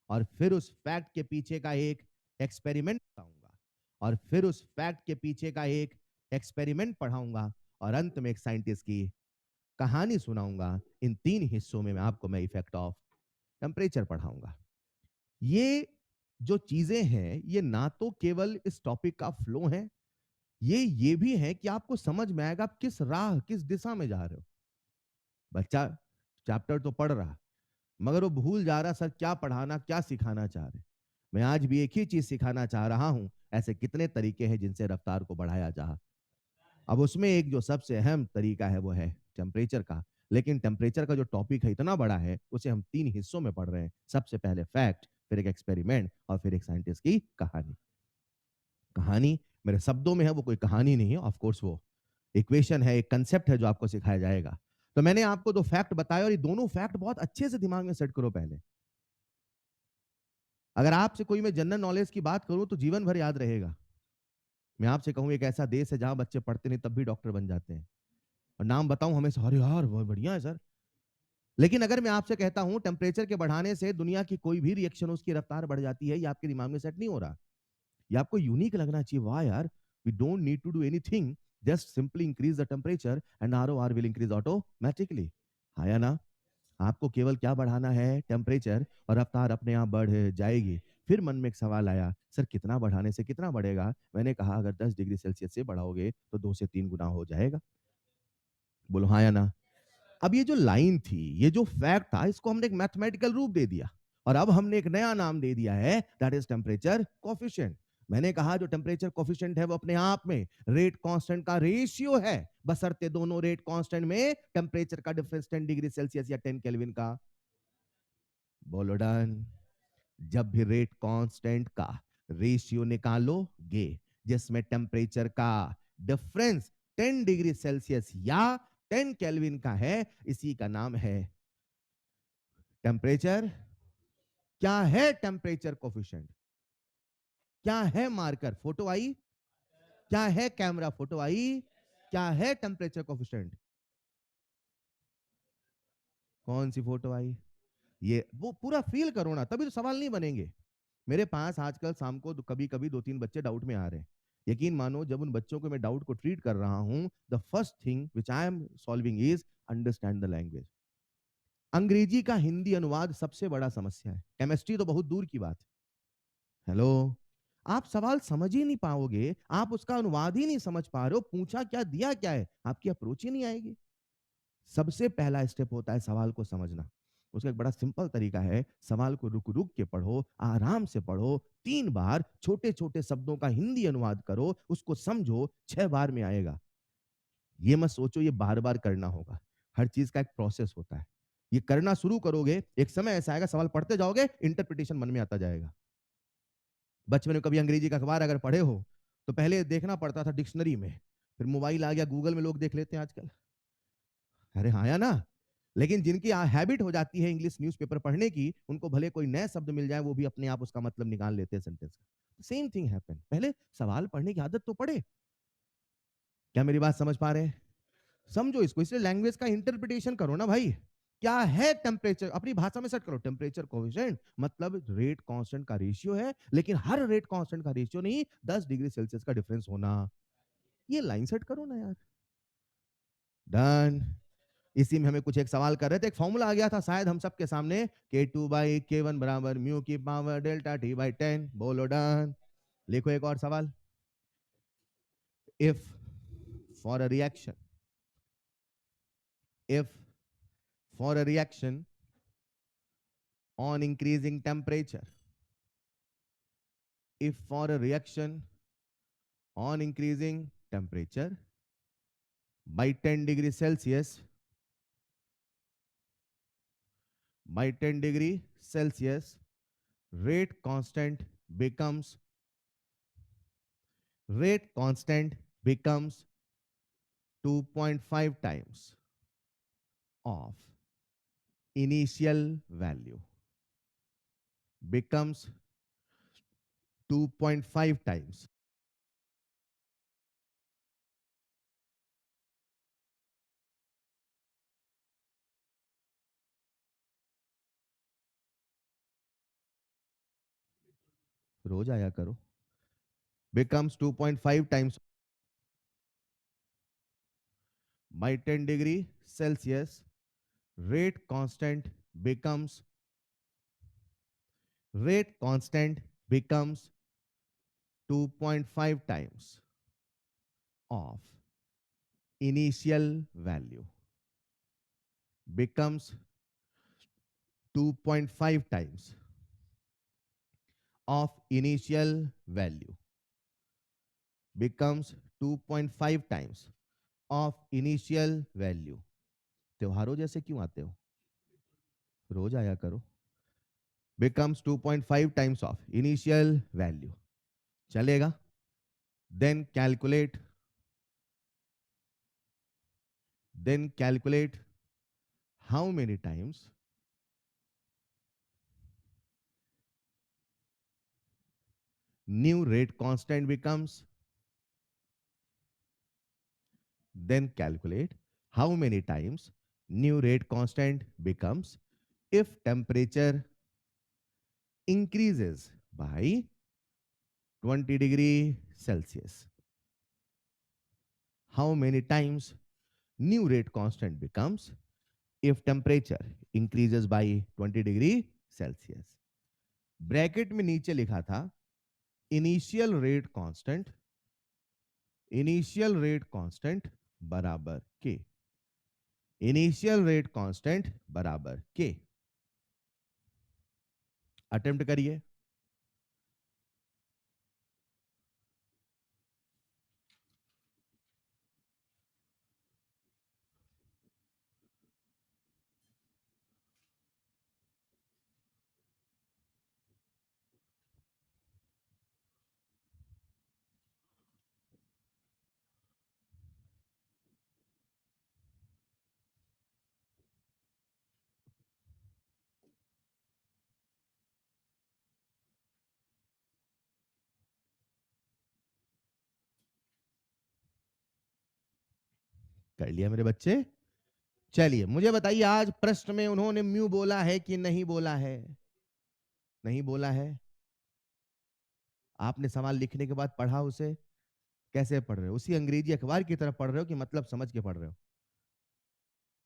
और फिर उस फैक्ट के पीछे का एक एक्सपेरिमेंट बताऊंगा, और फिर उस फैक्ट के पीछे का एक एक्सपेरिमेंट पढ़ाऊंगा, और अंत में एक साइंटिस्ट की कहानी सुनाऊंगा। इन 3 हिस्सों में आपको मैं इफेक्ट ऑफ टेम्परेचर पढ़ाऊंगा। ये जो चीजें हैं, ये ना तो केवल इस टॉपिक का फ्लो है, ये भी है कि आपको समझ में आएगा आप किस राह, किस दिशा में जा रहे हो। बच्चा चैप्टर तो पढ़ रहा, मगर वो भूल जा रहा सर क्या पढ़ाना, क्या सिखाना चाह रहे। मैं आज भी एक ही चीज सिखाना चाह रहा हूं। ऐसे कितने तरीके हैं जिनसे रफ्तार को बढ़ाया जा। अब उसमें एक जो सबसे अहम तरीका है वो है टेम्परेचर का। लेकिन टेम्परेचर का जो टॉपिक है इतना बड़ा है, उसे हम 3 हिस्सों में पढ़ रहे हैं। सबसे पहले फैक्ट, फिर एक एक्सपेरिमेंट, और फिर एक साइंटिस्ट की कहानी। कहानी मेरे शब्दों में है, वो कोई कहानी नहीं है, ऑफ कोर्स वो इक्वेशन है, एक कंसेप्ट है जो आपको सिखाया जाएगा। तो मैंने आपको 2 फैक्ट बताए, और ये दोनों फैक्ट बहुत अच्छे से दिमाग में सेट करो पहले। अगर आपसे कोई मैं जनरल नॉलेज की बात करूं तो जीवन भर याद रहेगा। मैं आपसे कहूं एक ऐसा देश है जहां बच्चे पढ़ते नहीं तब भी डॉक्टर बन जाते हैं, और नाम बताऊं हमेशा, अरे यार बहुत बढ़िया है सर। लेकिन अगर मैं आपसे कहता हूं टेम्परेचर के बढ़ाने से दुनिया की कोई भी रिएक्शन उसकी रफ्तार बढ़ जाती है, ये आपके दिमाग में सेट नहीं हो रहा। ये आपको यूनिक लगना चाहिए। वाह यार, we don't need to do anything, just simply increase the temperature and ROR will increase automatically. हाँ या ना? आपको केवल क्या बढ़ाना है, टेम्परेचर, और रफ्तार अपने आप बढ़ जाएगी। फिर मन में एक सवाल आया, सर कितना बढ़ाने से कितना बढ़ेगा? मैंने कहा अगर 10 डिग्री सेल्सियस से बढ़ाओगे तो 2 से 3 गुना हो जाएगा। बोलो हाँ या ना? अब ये जो लाइन थी, ये जो फैक्ट था, इसको हमने एक मैथमेटिकल रूप दे दिया, और अब हमने एक नया नाम दे दिया है, दैट इज टेम्परेचर कोफिशिएंट। मैंने कहा जो टेम्परेचर कोफिशिएंट है वो अपने आप में रेट कांस्टेंट का रेशियो है, बशर्ते दोनों रेट कांस्टेंट में टेम्परेचर का डिफरेंस 10 डिग्री सेल्सियस या 10 केल्विन का। बोलो डन। जब भी रेट कांस्टेंट का रेशियो निकालोगे जिसमें टेम्परेचर का डिफरेंस 10 डिग्री सेल्सियस या 10 केल्विन का है, इसी का नाम है टेम्परेचर। क्या है टेम्परेचर कोफिशिएंट? क्या है मार्कर? फोटो आई? क्या है कैमरा? फोटो आई? क्या है टेम्परेचर कोफिशिएंट? कौन सी फोटो आई? ये वो पूरा फील करो ना, तभी तो सवाल नहीं बनेंगे। मेरे पास आजकल शाम को कभी कभी 2-3 बच्चे डाउट में आ रहे हैं। यकीन मानो जब उन बच्चों को मैं डाउट को ट्रीट कर रहा हूं, the first thing which I am solving is understand the language. अंग्रेजी का हिंदी अनुवाद सबसे बड़ा समस्या है, केमिस्ट्री तो बहुत दूर की बात। हेलो, आप सवाल समझ ही नहीं पाओगे, आप उसका अनुवाद ही नहीं समझ पा रहे हो, पूछा क्या दिया क्या है, आपकी अप्रोच ही नहीं आएगी। सबसे पहला स्टेप होता है सवाल को समझना। उसका एक बड़ा सिंपल तरीका है, सवाल को रुक रुक के पढ़ो, आराम से पढ़ो, 3 बार छोटे छोटे शब्दों का हिंदी अनुवाद करो, उसको समझो, 6 बार में आएगा। ये मत सोचो ये बार बार करना होगा। हर चीज का एक प्रोसेस होता है। ये करना शुरू करोगे, एक समय ऐसा आएगा सवाल पढ़ते जाओगे, इंटरप्रिटेशन मन में आता जाएगा। बचपन में कभी अंग्रेजी का अखबार अगर पढ़े हो तो पहले देखना पड़ता था डिक्शनरी में, फिर मोबाइल आ गया, गूगल में लोग देख लेते हैं आजकल। अरे हाँ या ना? लेकिन जिनकी हैबिट हो जाती है इंग्लिश न्यूज़पेपर पढ़ने की, उनको भले कोई नए शब्द मिल जाए वो भी अपने आप उसका मतलब निकाल लेते हैं सेंटेंस का। सेम थिंग हैपन, पहले सवाल पढ़ने की आदत तो पड़े। क्या मेरी बात समझ पा रहे हैं? समझो इसको, इसलिए लैंग्वेज का इंटरप्रिटेशन करो ना भाई। क्या है टेम्परेचर? अपनी भाषा में सेट करो, टेम्परेचर कोएफिशिएंट मतलब रेट कांस्टेंट का रेशियो है, लेकिन हर रेट कांस्टेंट का रेशियो नहीं, 10 डिग्री सेल्सियस का डिफरेंस होना। ये लाइन सेट करो ना यार। डन। इसी में हमें कुछ एक सवाल कर रहे थे, एक फॉर्मूला आ गया था शायद हम सबके सामने, K2/K1 बराबर म्यू की पावर डेल्टा T/10। बोलो डन। लिखो एक और सवाल। If for a reaction, if for a reaction on increasing temperature, if for a reaction on increasing temperature by 10 degree Celsius, by 10 degree Celsius, rate constant becomes rate constant becomes 2.5 times of initial value, becomes 2.5 times रोज आया करो. Becomes 2.5 times by 10 degree Celsius. Rate constant becomes rate constant becomes 2.5 times of initial value. Becomes 2.5 times of initial value. Becomes 2.5 times of initial value. त्योहारों जैसे क्यों आते हो? रोज आया करो. Becomes 2.5 times of initial value. चलेगा? Then calculate how many times new rate constant becomes. Then calculate how many times new rate constant becomes if temperature increases by 20 degree Celsius. How many times new rate constant becomes if temperature increases by 20 degree Celsius. Bracket में नीचे लिखा था initial rate constant बराबर के. Initial rate constant बराबर के. Attempt करिए. कर लिया मेरे बच्चे? चलिए मुझे बताइए, आज प्रश्न में उन्होंने म्यू बोला है कि नहीं बोला है? नहीं बोला है. आपने सवाल लिखने के बाद पढ़ा उसे? कैसे पढ़ रहे हो? उसी अंग्रेजी अखबार की तरह पढ़ रहे हो कि मतलब समझ के पढ़ रहे हो?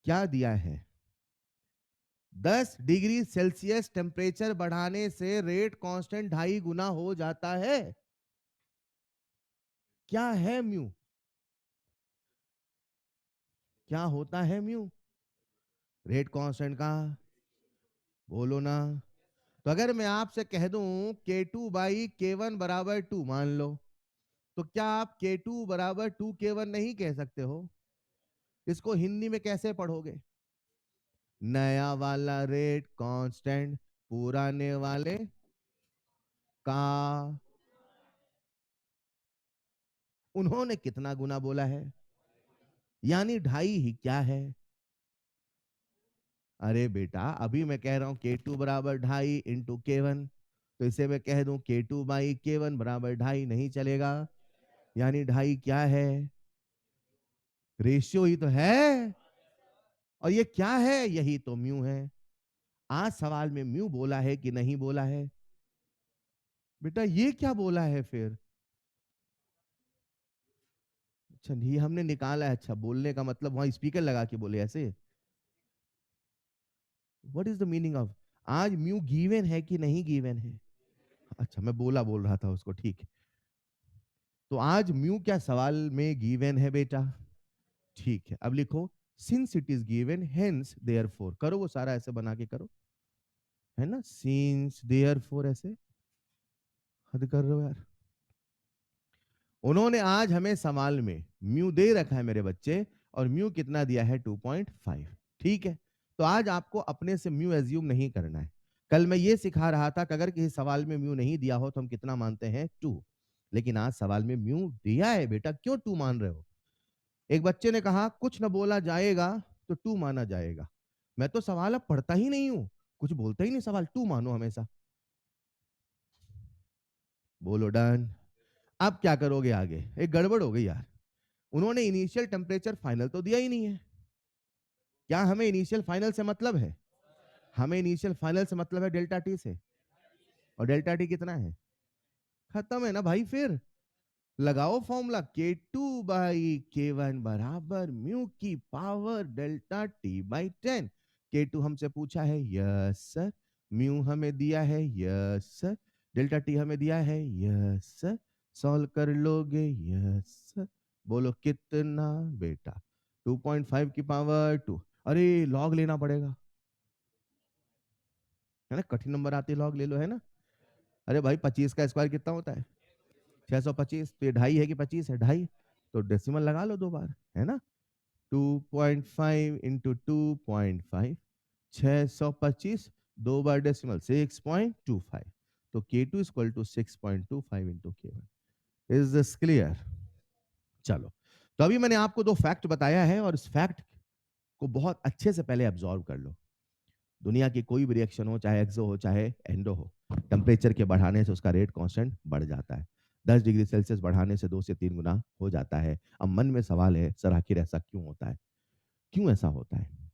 क्या दिया है? 10 डिग्री सेल्सियस टेम्परेचर बढ़ाने से रेट कांस्टेंट 2.5 गुना हो जाता है. क्या है म्यू? क्या होता है म्यू? रेट कांस्टेंट का बोलो ना. तो अगर मैं आपसे कह दूं K2/K1 बराबर 2 मान लो, तो क्या आप K2 बराबर 2K1 नहीं कह सकते हो? इसको हिंदी में कैसे पढ़ोगे? नया वाला रेट कांस्टेंट पुराने वाले का. उन्होंने कितना गुना बोला है? यानी 2.5 ही क्या है? अरे बेटा, अभी मैं कह रहा हूं K2 बराबर 2.5 इंटू K1, तो इसे मैं कह दूं K2/K1 बराबर 2.5, नहीं चलेगा? यानी 2.5 क्या है? रेशियो ही तो है. और ये क्या है? यही तो म्यू है. आज सवाल में म्यू बोला है कि नहीं बोला है? बेटा ये क्या बोला है फिर? अच्छा, ये हमने निकाला है. अच्छा, बोलने का मतलब वहां स्पीकर लगा के बोले ऐसे? What is the meaning of? आज म्यू गिवन है कि नहीं गिवन है? अच्छा, मैं बोल रहा था उसको. ठीक है. तो आज म्यू क्या सवाल में गिवन है बेटा? ठीक है. अब लिखो since it is given hence therefore. करो वो सारा ऐसे बना के करो, है ना? सिंस देयरफॉर ऐसे. हद कर रहे हो यार. उन्होंने आज हमें सवाल में म्यू दे रखा है मेरे बच्चे, और म्यू कितना दिया है? 2.5. ठीक है. तो आज आपको अपने से म्यू एज्यूम नहीं करना है. कल मैं ये सिखा रहा था कि अगर किसी सवाल में म्यू नहीं दिया हो तो हम कितना मानते हैं? 2. लेकिन आज सवाल में म्यू दिया है बेटा, क्यों 2 मान रहे हो? एक बच्चे ने कहा कुछ न बोला जाएगा तो 2 माना जाएगा. मैं तो सवाल अब पढ़ता ही नहीं हूं, कुछ बोलता ही नहीं, सवाल 2 मानो हमेशा. बोलो डन. अब क्या करोगे आगे? एक गड़बड़ हो गई यार. उन्होंने इनिशियल टेम्परेचर फाइनल तो दिया ही नहीं है. क्या हमें इनिशियल फाइनल से मतलब है? हमें इनिशियल फाइनल से मतलब है डेल्टा टी से. और डेल्टा टी कितना है? खत्म है ना भाई। फिर लगाओ फॉर्मूला, K2/K1 बराबर म्यू की power delta T by 10। K2 हमसे पूछा है, यस सर। म्यू हमें दिया है, यस सर। डेल्टा टी हमें दिया है, यस सर। सॉल्व कर लोगे, यस सर। बोलो कितना बेटा? 2.5 की पावर 2। अरे लॉग लेना पड़ेगा, है ना? कठिन नंबर आते लॉग ले लो, है ना? अरे भाई 25 का स्क्वायर कितना होता है? 625। तो ये ढाई है कि 25 है? ढाई। तो डेसिमल लगा लो दो बार, है ना? 2.5 इंटू 2.5, 625। दो बार डेसिमल 6.25। तो K2 equal to 6.25 into K1। Is this clear? चलो, तो अभी मैंने आपको दो फैक्ट बताया है और इस फैक्ट को बहुत अच्छे से पहले एब्जॉर्व कर लो। दुनिया की कोई भी रिएक्शन हो, चाहे एक्सो हो चाहे एंडो हो, टेम्परेचर के बढ़ाने से उसका रेट कांस्टेंट बढ़ जाता है। 10 डिग्री सेल्सियस बढ़ाने से 2 से 3 गुना हो जाता है। अब मन में सवाल है, सर आखिर ऐसा क्यों होता है? क्यों ऐसा होता है?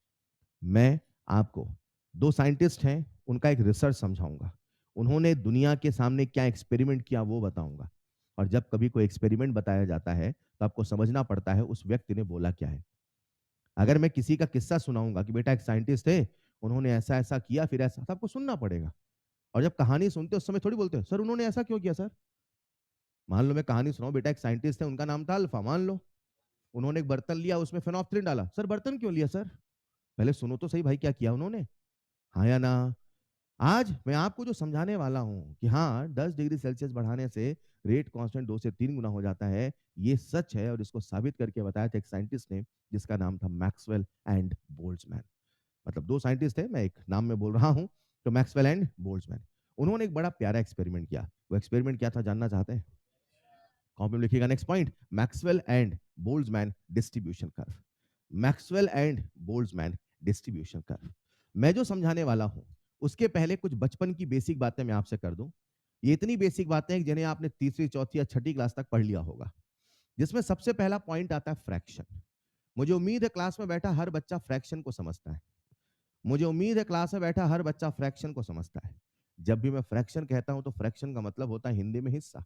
मैं आपको, दो साइंटिस्ट हैं, उनका एक रिसर्च समझाऊंगा। उन्होंने दुनिया के सामने क्या एक्सपेरिमेंट किया वो बताऊंगा। और जब कभी कोई एक्सपेरिमेंट बताया जाता है तो आपको समझना पड़ता है उस व्यक्ति ने बोला क्या है। अगर मैं किसी का किस्सा सुनाऊंगा कि बेटा एक साइंटिस्ट थे, उन्होंने ऐसा ऐसा किया फिर ऐसा, तो आपको सुनना पड़ेगा। और जब कहानी सुनते हो उस समय थोड़ी बोलते हो सर उन्होंने ऐसा क्यों किया सर। मान लो मैं कहानी सुनाऊं, बेटा एक साइंटिस्ट थे, उनका नाम था अल्फा, मान लो। उन्होंने एक बर्तन लिया, उसमें फेनोफ्थलीन डाला। सर बर्तन क्यों लिया सर? पहले सुनो तो सही भाई, क्या किया उन्होंने? हाँ या ना? आज मैं आपको जो समझाने वाला हूं कि हाँ 10 डिग्री सेल्सियस बढ़ाने से रेट कांस्टेंट 2 से 3 गुना हो जाता है, ये सच है। और इसको साबित करके बताया था एक साइंटिस्ट ने, जिसका नाम था मैक्सवेल एंड बोल्ट्जमैन। मतलब दो साइंटिस्ट थे, मैं एक नाम में बोल रहा हूं। तो मैक्सवेल एंड बोल्ट्जमैन, उन्होंने एक बड़ा प्यारा एक्सपेरिमेंट किया। वो एक्सपेरिमेंट क्या था जानना चाहते हैं? कॉपी में लिखिएगा next point, Maxwell and Boltzmann distribution curve. Maxwell and Boltzmann distribution curve. मैं जो समझाने वाला हूं उसके पहले कुछ बचपन की बेसिक बातें मैं आपसे कर दूं। ये इतनी बेसिक बातें हैं जिन्हें आपने तीसरी चौथी या छठी क्लास तक पढ़ लिया होगा। जिसमें सबसे पहला पॉइंट आता है फ्रैक्शन। मुझे उम्मीद है क्लास में बैठा हर बच्चा फ्रैक्शन को समझता है। मुझे उम्मीद है क्लास में बैठा हर बच्चा फ्रैक्शन को समझता है। जब भी मैं फ्रैक्शन कहता हूं तो फ्रैक्शन का मतलब होता है हिंदी में हिस्सा।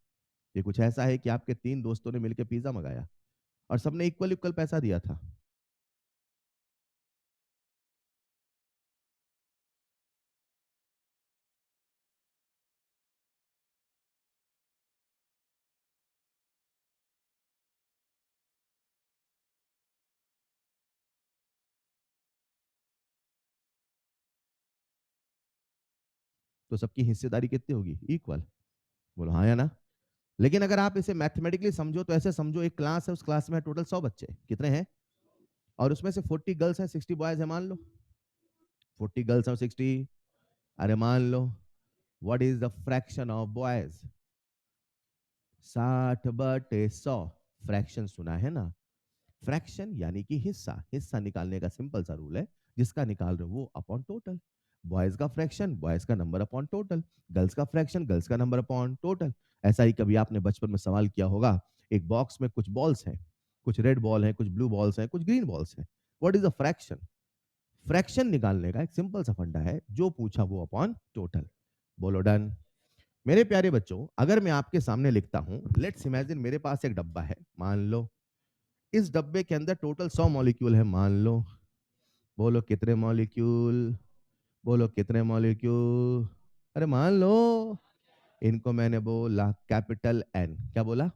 ये कुछ ऐसा है कि आपके तीन दोस्तों ने मिलकर पिज्जा मंगाया और सबने इक्वल इक्वल पैसा दिया था। तो सबकी हिस्सेदारी कितनी होगी? इक्वल। बोलो हाँ या ना? लेकिन अगर आप इसे मैथमेटिकली समझो तो ऐसे समझो, एक क्लास है, उस क्लास में टोटल 100 बच्चे, कितने हैं? और उसमें से 40 गर्ल्स हैं, 60 बॉयज है, मान लो। 40 गर्ल्स और 60, अरे मान लो। What is the fraction of boys? 60/100। Fraction सुना है ना? फ्रैक्शन यानी कि हिस्सा। हिस्सा निकालने का सिंपल सा रूल है, जिसका निकाल रहे हो वो अपॉन टोटल। बॉयज का फ्रैक्शन बॉयज का नंबर अपॉन टोटल, गर्ल्स का फ्रैक्शन गर्ल्स का नंबर अपॉन टोटल। ऐसा ही कभी आपने बचपन में सवाल किया होगा, एक बॉक्स में कुछ बॉल्स हैं, कुछ रेड बॉल हैं, कुछ ब्लू बॉल्स हैं, कुछ ग्रीन बॉल्स हैं। What is the fraction? Fraction निकालने का एक सिंपल सा फंडा है, जो पूछा वो अपॉन टोटल। बोलो डन। मेरे प्यारे बच्चों, अगर मैं आपके सामने लिखता हूं, लेट्स इमेजिन मेरे पास एक डब्बा है, मान लो। इस डब्बे के अंदर टोटल 100 मॉलिक्यूल है, मान लो। बोलो कितने मॉलिक्यूल? बोलो कितने मॉलिक्यूल? अरे मान लो। इनको मैंने बोला कैपिटल एन, क्या बोला?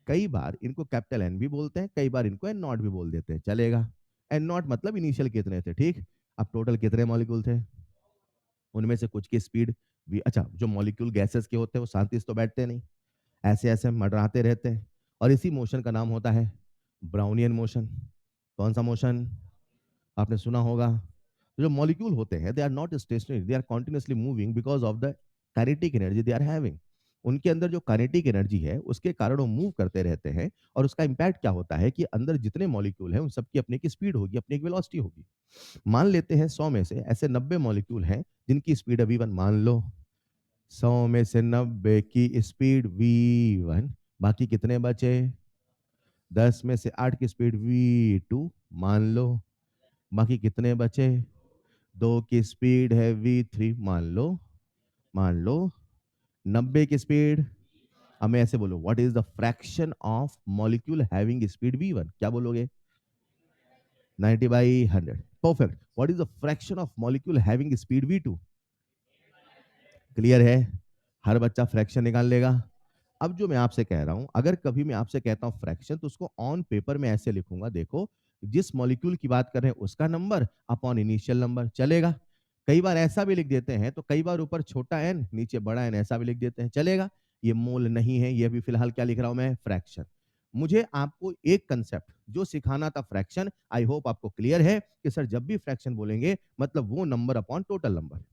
कई बार इनको कैपिटल एन भी बोलते हैं, कई बार इनको एन नॉट भी बोल देते हैं, चलेगा। एन नॉट मतलब इनिशियल कितने थे, ठीक। अब टोटल कितने मॉलिक्यूल थे? उनमें से कुछ की स्पीड भी, अच्छा, जो मॉलिक्यूल गैसेस के होते हैं वो शांति से तो बैठते नहीं, ऐसे ऐसे मंडराते रहते हैं। और इसी मोशन का नाम होता है ब्राउनियन मोशन। कौन सा मोशन? आपने सुना होगा। जो मॉलिक्यूल होते हैं they are not stationary, they are continuously moving because of the kinetic energy they are having. उनके अंदर जो काइनेटिक एनर्जी है उसके कारण वो मूव करते रहते हैं। और उसका इंपैक्ट क्या होता है कि अंदर जितने मॉलिक्यूल हैं उन सबकी अपनी की स्पीड होगी, अपनी एक वेलोसिटी होगी। मान लेते हैं 100 में से ऐसे 90 मॉलिक्यूल हैं जिनकी स्पीड है v1, मान लो। 100 में से 90 की स्पीड v1, बाकी कितने बचे? 10 में से 8 की स्पीड v2, मान लो। बाकी कितने बचे? 2 की स्पीड है v3, मान लो। मान लो 90 की स्पीड अब मैं ऐसे बोलूं, what is the fraction of molecule having speed v1? क्या बोलोगे? 90/100। Perfect. What is the fraction of molecule having speed v2? Clear है? हर बच्चा फ्रैक्शन निकाल लेगा। अब जो मैं आपसे कह रहा हूं, अगर कभी मैं आपसे कहता हूं फ्रैक्शन, तो उसको ऑन पेपर में ऐसे लिखूंगा, देखो जिस मॉलिक्यूल की बात कर रहे हैं उसका नंबर अपॉन इनिशियल नंबर, चलेगा? कई बार ऐसा भी लिख देते हैं, तो कई बार ऊपर छोटा एन नीचे बड़ा एन ऐसा भी लिख देते हैं, चलेगा? ये मोल नहीं है, ये भी फिलहाल क्या लिख रहा हूं मैं? फ्रैक्शन। मुझे आपको एक कंसेप्ट जो सिखाना था फ्रैक्शन, आई होप आपको क्लियर है कि सर जब भी फ्रैक्शन बोलेंगे मतलब वो नंबर अपॉन टोटल नंबर।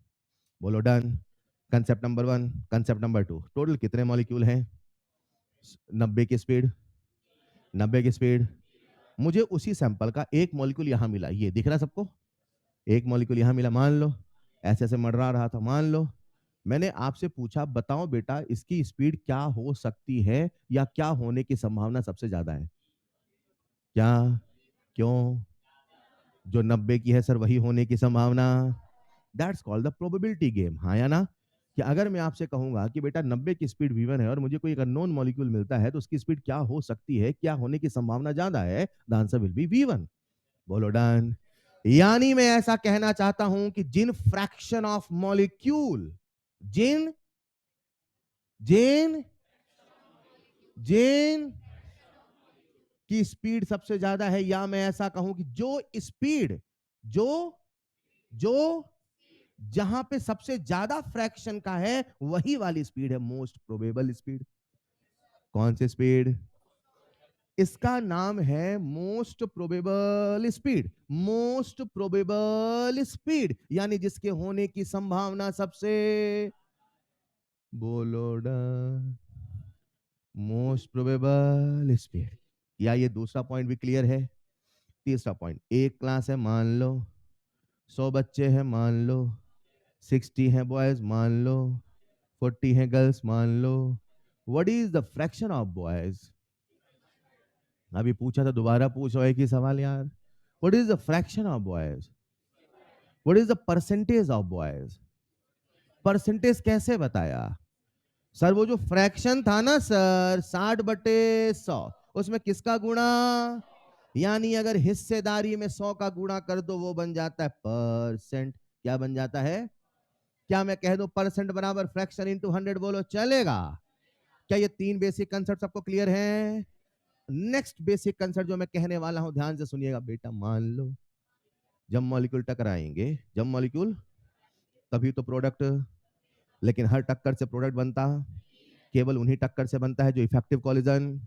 बोलो done. Concept number 1, concept number 2, total कितने मॉलिक्यूल हैं? 90 की स्पीड, 90 की स्पीड। मुझे उसी सैंपल का एक मॉलिक्यूल यहां मिला, ये दिख रहा है सबको? एक मॉलिक्यूल यहां मिला, मान लो ऐसे ऐसे मडरा रहा था, मान लो मैंने आपसे पूछा बताओ बेटा इसकी स्पीड क्या हो सकती है या क्या होने की संभावना सबसे ज्यादा है? क्या? क्यों? जो 90 की है सर वही होने की संभावना। That's called the probability game, हाँ या ना? कि अगर मैं आपसे कहूंगा कि बेटा 90 की स्पीड v1 है और मुझे कोई एक अननोन मॉलिक्यूल मिलता है तो उसकी स्पीड क्या हो सकती है, क्या होने की संभावना ज्यादा है? The answer will be v1। बोलो डन। यानी मैं ऐसा कहना चाहता हूं कि जिन फ्रैक्शन ऑफ मॉलिक्यूल, जिन जिन जिन की स्पीड सबसे ज्यादा है, या मैं ऐसा कहूं कि जो स्पीड, जो जो जहां पे सबसे ज्यादा फ्रैक्शन का है वही वाली स्पीड है मोस्ट प्रोबेबल स्पीड। कौन सी स्पीड? इसका नाम है most probable speed. Most probable speed यानी जिसके होने की संभावना सबसे, बोलो डा, मोस्ट प्रोबेबल स्पीड। या ये दूसरा पॉइंट भी क्लियर है? तीसरा पॉइंट, एक क्लास है मान लो, 100 बच्चे हैं मान लो, 60 हैं बॉयज मान लो, 40 हैं गर्ल्स मान लो। What is the fraction of boys? अभी पूछा था, दोबारा पूछो एक ही सवाल यार। What is the fraction of boys? What is the percentage of boys? Percentage कैसे बताया सर? वो जो फ्रैक्शन था ना सर 60/100, उसमें किसका गुणा? यानी अगर हिस्सेदारी में 100 का गुणा कर दो वो बन जाता है परसेंट। क्या बन जाता है? क्या मैं कह दूं परसेंट बराबर फ्रैक्शन इंटू 100? बोलो चलेगा? क्या ये तीन बेसिक कंसेप्ट सबको क्लियर है? नेक्स्ट बेसिक कंसेप्ट जो मैं कहने वाला हूं ध्यान से सुनिएगा बेटा। मान लो जब मॉलिक्यूल टकराएंगे, जब मॉलिक्यूल, तभी तो प्रोडक्ट, लेकिन हर टक्कर से प्रोडक्ट बनता केवल उन्हीं टक्कर से बनता है जो इफेक्टिव कॉलिजन।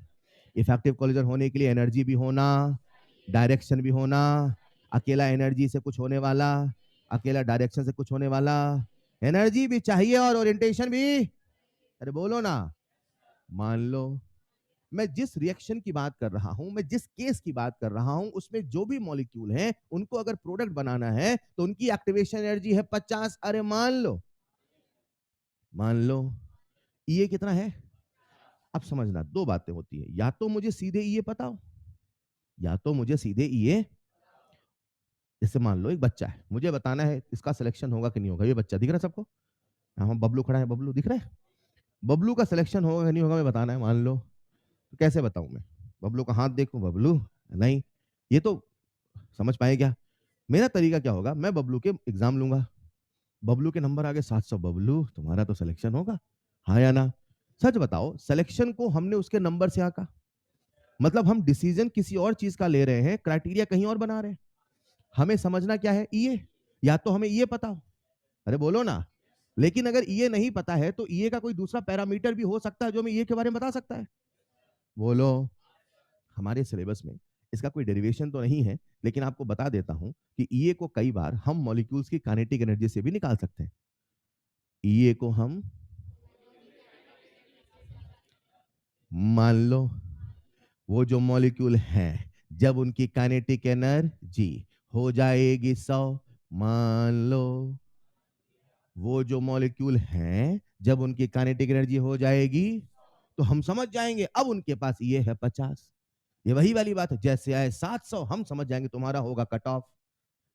इफेक्टिव कॉलिजन होने के लिए एनर्जी भी होना, डायरेक्शन भी होना। अकेला एनर्जी से कुछ होने वाला, अकेला डायरेक्शन से कुछ होने वाला, एनर्जी भी चाहिए और ओरिएंटेशन भी। अरे बोलो ना। मान लो मैं जिस रिएक्शन की बात कर रहा हूं, मैं जिस केस की बात कर रहा हूं, उसमें जो भी मॉलिक्यूल हैं उनको अगर प्रोडक्ट बनाना है तो उनकी एक्टिवेशन एनर्जी है 50। अरे मान लो, मान लो ये कितना है? अब समझना, दो बातें होती है, या तो मुझे सीधे ये पता हो, या तो मुझे सीधे ये, जैसे मान लो एक बच्चा है, मुझे बताना है इसका सिलेक्शन होगा कि नहीं होगा। ये बच्चा दिख रहा है सबको? हाँ बबलू खड़ा है, बबलू दिख रहा है? बबलू का सिलेक्शन होगा कि नहीं होगा मैं बताना है, मान लो। तो कैसे बताऊं मैं? बबलू का हाथ देखूं, बबलू नहीं, ये तो समझ पाए क्या? मेरा तरीका क्या होगा, मैं बबलू के एग्जाम लूंगा, बबलू के नंबर आगे 700, बबलू तुम्हारा तो सिलेक्शन होगा, हाँ या ना? सच बताओ, सिलेक्शन को हमने उसके नंबर से आका, मतलब हम डिसीजन किसी और चीज का ले रहे हैं, क्राइटेरिया कहीं और बना रहे हैं। हमें समझना क्या है, ये, या तो हमें ये पता हो, अरे बोलो ना। लेकिन अगर ये नहीं पता है तो ये का कोई दूसरा पैरामीटर भी हो सकता है जो हमें ये के बारे में बता सकता है। बोलो। हमारे सिलेबस में इसका कोई डेरिवेशन तो नहीं है, लेकिन आपको बता देता हूं कि ईए को कई बार हम मॉलिक्यूल्स की काइनेटिक एनर्जी से भी निकाल सकते हैं। ईए को हम, मान लो वो जो मॉलिक्यूल हैं जब उनकी काइनेटिक एनर्जी हो जाएगी 100, मान लो वो जो मॉलिक्यूल हैं जब उनकी काइनेटिक एनर्जी हो जाएगी तो हम समझ जाएंगे अब उनके पास ये है 50। ये वही वाली बात है, जैसे आए 700 हम समझ जाएंगे तुम्हारा होगा कट ऑफ।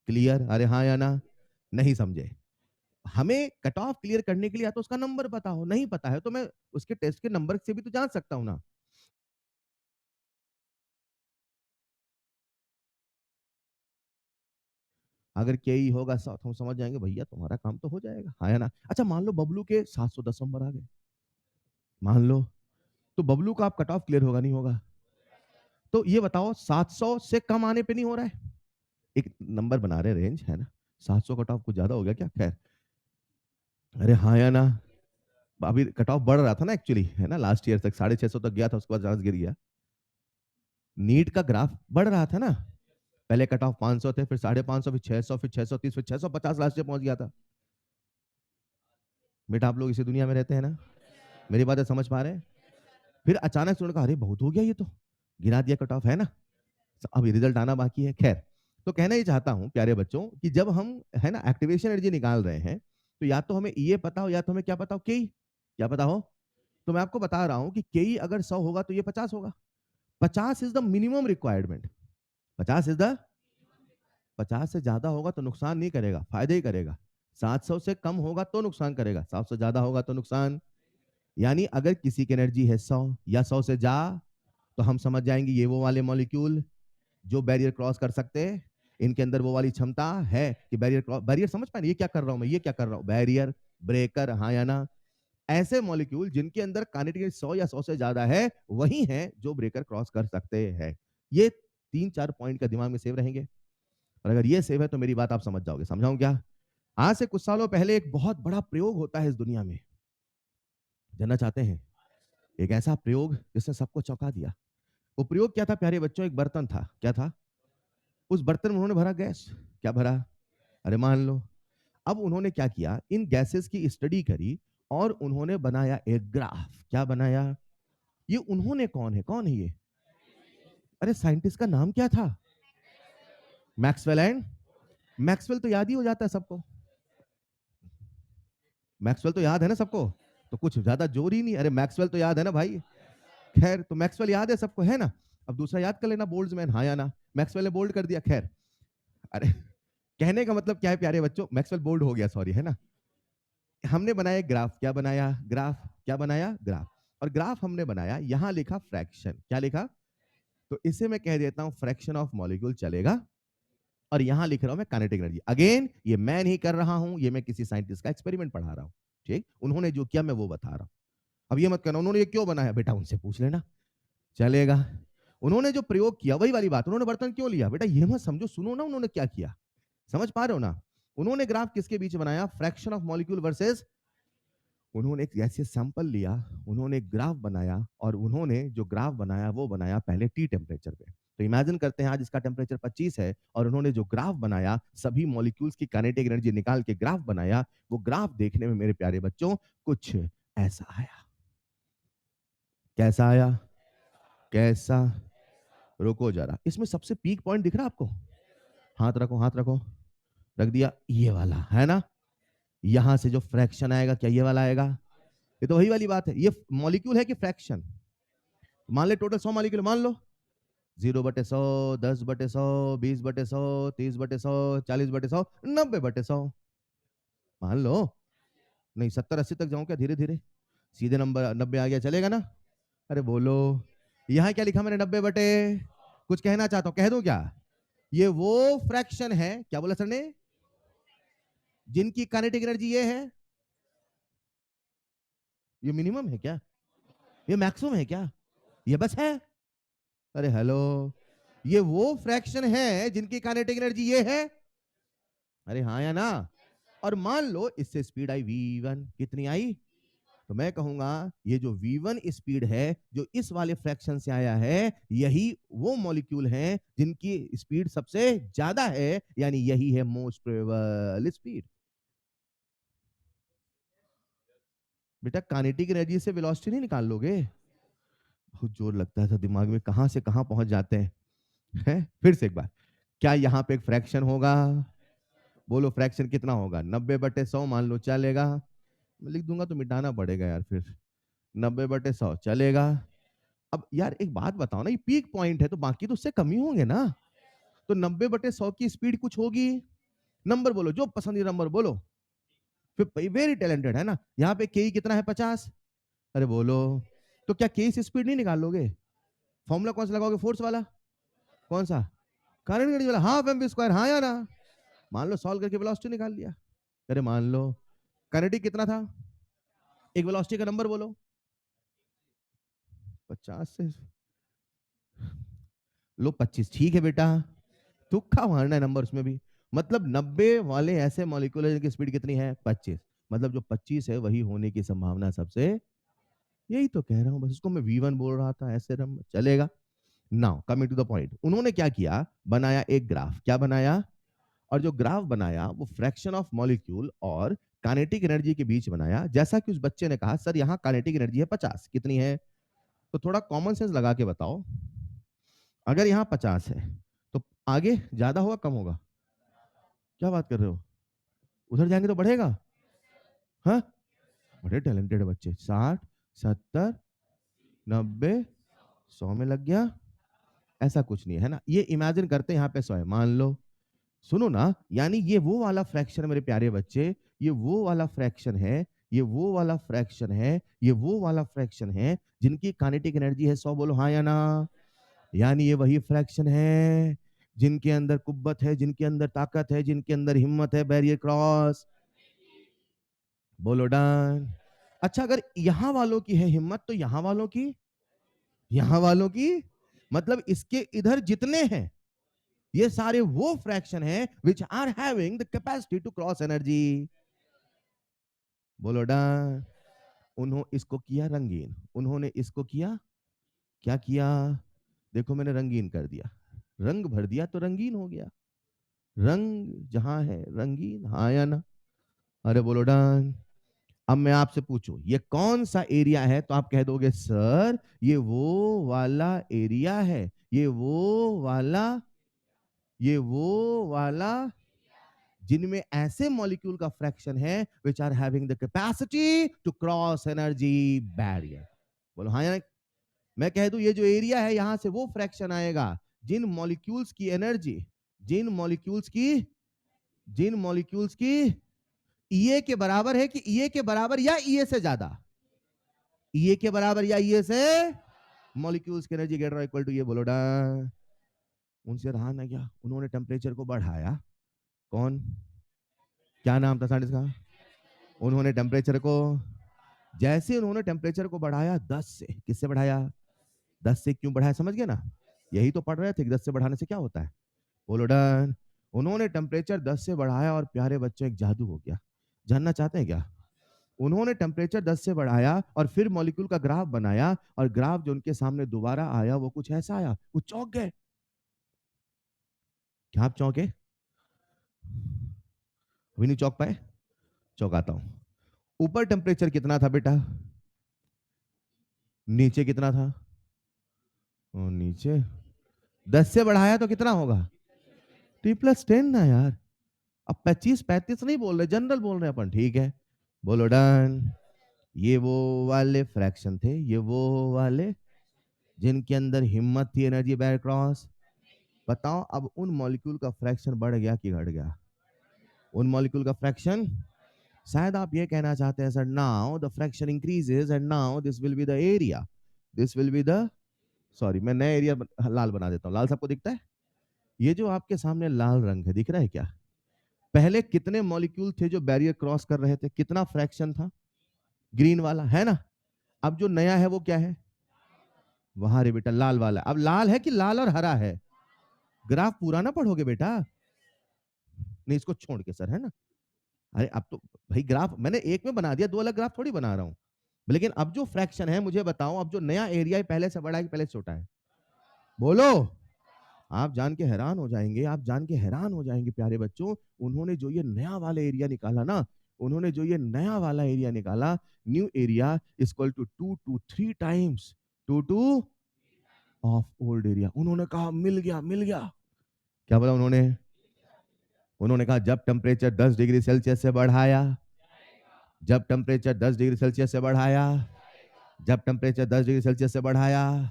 क्लियर? अरे हाँ या ना? नहीं समझे? हमें कट ऑफ क्लियर करने के लिए या तो उसका नंबर पता हो, नहीं पता है तो मैं उसके टेस्ट के नंबर से भी तो जान सकता हूं ना। अगर केई होगा साथ हम समझ जाएंगे भैया तुम्हारा काम तो हो जाएगा, हाँ या ना। अच्छा मान लो बबलू के 710 नंबर आ गए, मान लो, तो बबलू का आप कट ऑफ क्लियर होगा नहीं होगा? तो ये बताओ 700 से कम आने पे नहीं हो रहा है? एक नंबर बना रहे रेंज है ना, 700 कट ऑफ कुछ ज्यादा हो गया क्या? खैर, अरे हाँ या ना। अभी कट ऑफ बढ़ रहा था ना एक्चुअली, है ना, लास्ट ईयर तक 650 तक गया था, उसके बाद चांस गिर गया। नीट का ग्राफ बढ़ रहा था ना, पहले कट ऑफ 500 थे, फिर 550, फिर 600, फिर 630, फिर 650 लास्ट ईयर पहुंच गया था। बेटा आप लोग इसी दुनिया में रहते हैं ना, मेरी बातें समझ पा रहे हैं? फिर अचानक से उन्होंने कहा अरे बहुत हो गया ये तो, गिरा दिया कट ऑफ, है ना। अभी रिजल्ट आना बाकी है। खैर, तो कहना ये चाहता हूं प्यारे बच्चों कि जब हम, है ना, एक्टिवेशन एनर्जी निकाल रहे हैं, तो या तो हमें ये पता हो या तो हमें क्या पता हो, के क्या पता हो। तो मैं आपको बता रहा हूं कि के अगर 100 होगा तो ये 50 होगा। 50 is the minimum requirement. 50 is the, 50 से ज्यादा होगा तो नुकसान नहीं करेगा, फायदे ही करेगा। 700 से कम होगा तो नुकसान करेगा, 700 से ज्यादा होगा तो नुकसान। यानी अगर किसी की एनर्जी है 100 या 100 से जा, तो हम समझ जाएंगे ये वो वाले मॉलिक्यूल जो बैरियर क्रॉस कर सकते हैं। इनके अंदर वो वाली क्षमता है कि बैरियर क्रॉस, बैरियर समझ पाए ये क्या कर रहा हूं मैं, ये क्या कर रहा हूं, बैरियर ब्रेकर, हाँ या ना। ऐसे मॉलिक्यूल जिनके अंदर काइनेटिक एनर्जी 100 या 100 से ज्यादा है, वही है जो ब्रेकर क्रॉस कर सकते हैं। ये 3-4 पॉइंट का दिमाग में सेव रहेंगे, और अगर ये सेव है तो मेरी बात आप समझ जाओगे। समझाऊं क्या? आज से कुछ सालों पहले एक बहुत बड़ा प्रयोग होता है इस दुनिया में, जानना चाहते हैं? एक ऐसा प्रयोग जिसने सबको चौंका दिया। वो प्रयोग क्या था प्यारे बच्चों? एक बर्तन था, क्या था? उस बर्तन में उन्होंने भरा गैस। क्या भरा? अरे मान लो। अब उन्होंने क्या किया, इन गैसेस की स्टडी करी और उन्होंने बनाया एक ग्राफ। क्या बनाया? ये उन्होंने कौन है, कौन है ये? अरे साइंटिस्ट का नाम क्या था? मैक्सवेल एंड, मैक्सवेल तो याद ही हो जाता है सबको, मैक्सवेल तो याद है ना सबको, तो कुछ ज्यादा जोर ही नहीं, अरे मैक्सवेल तो याद है ना भाई। खैर, तो मैक्सवेल याद है सबको, है ना। अब दूसरा याद कर लेना, बोल्ट्जमैन, हाँ या ना। मैक्सवेल ने बोल्ड कर दिया। खैर, अरे कहने का मतलब क्या है प्यारे बच्चों, मैक्सवेल बोल्ड हो गया, सॉरी, है ना। हमने बनाया ग्राफ। क्या बनाया? ग्राफ। क्या बनाया? ग्राफ। और ग्राफ हमने बनाया, यहां लिखा फ्रैक्शन। क्या लिखा? तो इसे मैं कह देता हूं फ्रैक्शन ऑफ मॉलिक्यूल चलेगा, और यहां लिख रहा हूं मैं काइनेटिक एनर्जी। अगेन ये मैं नहीं कर रहा हूं, ये मैं किसी साइंटिस्ट का एक्सपेरिमेंट पढ़ा रहा हूं। ठीक, उन्होंने जो किया मैं वो बता रहा हूं। अब ये मत कहना उन्होंने ये क्यों बनाया, बेटा उनसे पूछ लेना, चलेगा। उन्होंने जो प्रयोग किया वही वाली बात, उन्होंने बर्तन क्यों लिया, बेटा ये मत समझो, सुनो ना उन्होंने क्या किया, समझ पा रहे हो ना। उन्होंने ग्राफ किसके बीच बनाया? फ्रैक्शन ऑफ मॉलिक्यूल वर्सेस, उन्होंने एक ऐसे सैंपल लिया, उन्होंने एक ग्राफ बनाया, और उन्होंने जो ग्राफ बनाया वो बनाया पहले टी टेम्परेचर पे। तो इमेजिन करते हैं आज इसका टेम्परेचर 25 है, और उन्होंने जो ग्राफ बनाया, सभी मॉलिक्यूल्स की काइनेटिक एनर्जी निकाल के ग्राफ बनाया। वो ग्राफ देखने में मेरे प्यारे बच्चों कुछ ऐसा आया। कैसा आया? कैसा? रुको जरा, इसमें सबसे पीक पॉइंट दिख रहा है आपको? हाथ रखो, हाथ रखो, रख दिया, ये वाला है ना। यहां से जो फ्रैक्शन आएगा, क्या ये वाला आएगा? ये तो वही वाली बात है, ये मॉलिक्यूल है कि फ्रैक्शन? मान ले टोटल 100 मॉलिक्यूल मान लो, 0/100, 10/100, 20/100, 30/100, 40/100, 90/100, मान लो। नहीं 70-80 तक जाऊं क्या? धीरे धीरे, सीधे नंबर 90 आ गया, चलेगा ना? अरे बोलो। यहां क्या लिखा मैंने? 90/, कुछ कहना चाहता हूं, कह दो क्या? ये वो फ्रैक्शन है, क्या बोला सर ने, जिनकी काइनेटिक एनर्जी ये है। ये मिनिमम है क्या? ये मैक्सिमम है क्या? ये बस है? अरे हेलो, ये वो फ्रैक्शन है जिनकी काइनेटिक एनर्जी ये है। अरे हाँ या ना। और मान लो इससे स्पीड आई v1, कितनी आई? तो मैं कहूंगा ये जो v1 स्पीड है, जो इस वाले फ्रैक्शन से आया है, यही वो मॉलिक्यूल हैं जिनकी स्पीड सबसे ज्यादा है, यानी यही है मोस्ट प्रोबेबल स्पीड। बेटा काइनेटिक एनर्जी से वेलोसिटी नहीं निकाल लोगे? बहुत जोर लगता है, दिमाग में कहां से कहां पहुंच जाते हैं। फिर से एक बार, क्या यहाँ पे एक फ्रैक्शन होगा? बोलो फ्रैक्शन कितना होगा? 90/100 मान लो, चलेगा? मैं लिख दूंगा तो मिटाना पड़ेगा यार फिर। 90/100 चलेगा। अब यार एक बात बताओ ना, ये पीक पॉइंट है तो बाकी तो उससे कम ही होंगे ना। तो 90/100 की स्पीड कुछ होगी। नंबर बोलो, जो पसंदीदा नंबर बोलो। वेरी टैलेंटेड है ना। यहाँ पे के कितना है 50। अरे बोलो, तो क्या के से स्पीड नहीं निकाल लोगे? फॉर्मूला कौन सा लगाओगे? फोर्स वाला। कौन सा? करंट एनर्जी वाला, हाफ एम वी स्क्वायर, हाँ या ना? मान लो सॉल्व करके वेलोसिटी निकाल लिया। अरे मान लो काइनेटिक कितना था, एक वेलोसिटी का नंबर बोलो। 50 से लो 25, ठीक है बेटा, तुक्का मारना है नंबर उसमें भी। मतलब 90 वाले ऐसे मॉलिक्यूल है जिनकी स्पीड कितनी है 25, मतलब जो 25 है वही होने की संभावना सबसे, यही तो कह रहा हूं, बस उसको मैं V1 बोल रहा था, ऐसे नंबर चलेगा। Now coming to the point, उन्होंने क्या किया, बनाया एक ग्राफ। क्या बनाया? और जो ग्राफ बनाया वो फ्रैक्शन ऑफ मॉलिक्यूल और काइनेटिक एनर्जी के बीच बनाया। जैसा कि उस बच्चे ने कहा सर यहाँ काइनेटिक एनर्जी है 50, कितनी है? तो थोड़ा कॉमन सेंस लगा के बताओ, अगर यहाँ 50 है तो आगे ज्यादा होगा कम होगा? क्या बात कर रहे हो, उधर जाएंगे तो बढ़ेगा? हाँ, बड़े टैलेंटेड बच्चे, 60 70 90 100 में लग गया। ऐसा कुछ नहीं है ना, ये इमेजिन करते हैं यहाँ पे 100 है, मान लो। सुनो ना, यानी ये वो वाला फ्रैक्शन मेरे प्यारे बच्चे, ये वो वाला फ्रैक्शन है, ये वो वाला फ्रैक्शन है, ये वो वाला फ्रैक्शन है जिनकी काइनेटिक एनर्जी है 100, बोलो हाँ या ना? यानी ये वही फ्रैक्शन है जिनके अंदर कुव्वत है, जिनके अंदर ताकत है, जिनके अंदर हिम्मत है, बैरियर क्रॉस, बोलो डन। अच्छा, अगर यहां वालों की है हिम्मत तो यहां वालों की, यहां वालों की, मतलब इसके इधर जितने हैं ये सारे वो फ्रैक्शन हैं which are having the capacity to cross energy, बोलो डन। उन्होंने इसको किया रंगीन, उन्होंने इसको किया, क्या किया? देखो मैंने रंगीन कर दिया, रंग भर दिया तो रंगीन हो गया। रंग जहां है रंगीन, हाँ या ना? अरे बोलो डन। अब मैं आपसे पूछूं ये कौन सा एरिया है, तो आप कह दोगे सर ये वो वाला एरिया है, ये वो वाला, ये वो वाला जिनमें ऐसे मॉलिक्यूल का फ्रैक्शन है which are having the capacity to cross energy barrier, बोलो हाँ या नहीं? मैं कह दूं ये जो एरिया है यहां से वो फ्रैक्शन आएगा जिन मॉलिक्यूल्स की एनर्जी, जिन मॉलिक्यूल्स की, जिन मॉलिक्यूल्स की ईए के बराबर है, कि ईए के बराबर या ईए से ज्यादा, ईए के बराबर या ईए से, मॉलिक्यूल्स की एनर्जी ग्रेटर इक्वल टू ये, बोलो डा। उनसे रहा ना गया, उन्होंने टेम्परेचर को बढ़ाया। कौन, क्या नाम था साइंटिस्ट का? उन्होंने टेम्परेचर को, जैसे उन्होंने टेम्परेचर को बढ़ाया 10 से, किससे बढ़ाया? 10 से। क्यों बढ़ाया समझ गए ना? यही तो पढ़ रहे थे कि 10 से बढ़ाने से क्या होता है, बोलो डन। उन्होंने टेम्परेचर 10 से बढ़ाया और प्यारे बच्चों एक जादू हो गया। जानना चाहते हैं क्या? उन्होंने टेम्परेचर 10 से बढ़ाया और फिर मॉलिक्यूल का ग्राफ बनाया, और ग्राफ जो उनके सामने दोबारा आया वो कुछ ऐसा आया, वो चौंक गए। क्या आप चौंके? अभी नहीं चौंक पाए? चौंकाता हूं। ऊपर टेम्परेचर कितना था बेटा? नीचे कितना था? और नीचे 10 से बढ़ाया तो कितना होगा? T+10 ना यार। अब 25 35 नहीं बोल रहे, जनरल बोल रहे हैं अपन, ठीक है, बोलो डन। ये वो वाले फ्रैक्शन थे, ये वो वाले जिनके अंदर हिम्मत थी एनर्जी बैर क्रॉस। बताओ अब उन मॉलिक्यूल का फ्रैक्शन बढ़ गया कि घट गया? उन मॉलिक्यूल का फ्रैक्शन, शायद आप ये कहना चाहते हैं sir now the fraction increases and now this will be the area, this will be the, sorry मैं नया एरिया लाल बना देता हूं। लाल सबको दिखता है? ये जो आपके सामने लाल रंग है दिख रहा है क्या? पहले कितने मॉलिक्यूल थे जो बैरियर क्रॉस कर रहे थे, कितना फ्रैक्शन था? ग्रीन वाला है ना। अब जो नया है वो क्या है? वहां रे बेटा लाल वाला। अब लाल है कि लाल और हरा है? ग्राफ पूरा ना पढ़ोगे बेटा, नहीं इसको छोड़ के सर, है ना? अरे अब तो भाई ग्राफ मैंने एक में बना दिया, दो अलग ग्राफ थोड़ी बना रहा हूं। लेकिन अब जो फ्रैक्शन है मुझे बताओ, अब जो नया एरिया है पहले से बड़ा है कि पहले से छोटा है? बोलो। आप जान के हैरान हो जाएंगे, आप जान के हैरान हो जाएंगे प्यारे बच्चों। उन्होंने जो ये नया वाला एरिया निकाला ना, उन्होंने जो ये नया वाला एरिया निकाला, new area equal to 2 to 3 times 2 of old area. उन्होंने कहा मिल गया मिल गया। क्या बोला उन्होंने? उन्होंने कहा जब टेम्परेचर 10 डिग्री सेल्सियस से बढ़ाया, जब टेम्परेचर 10 डिग्री सेल्सियस से बढ़ाया, जब टेम्परेचर 10 डिग्री सेल्सियस से बढ़ाया,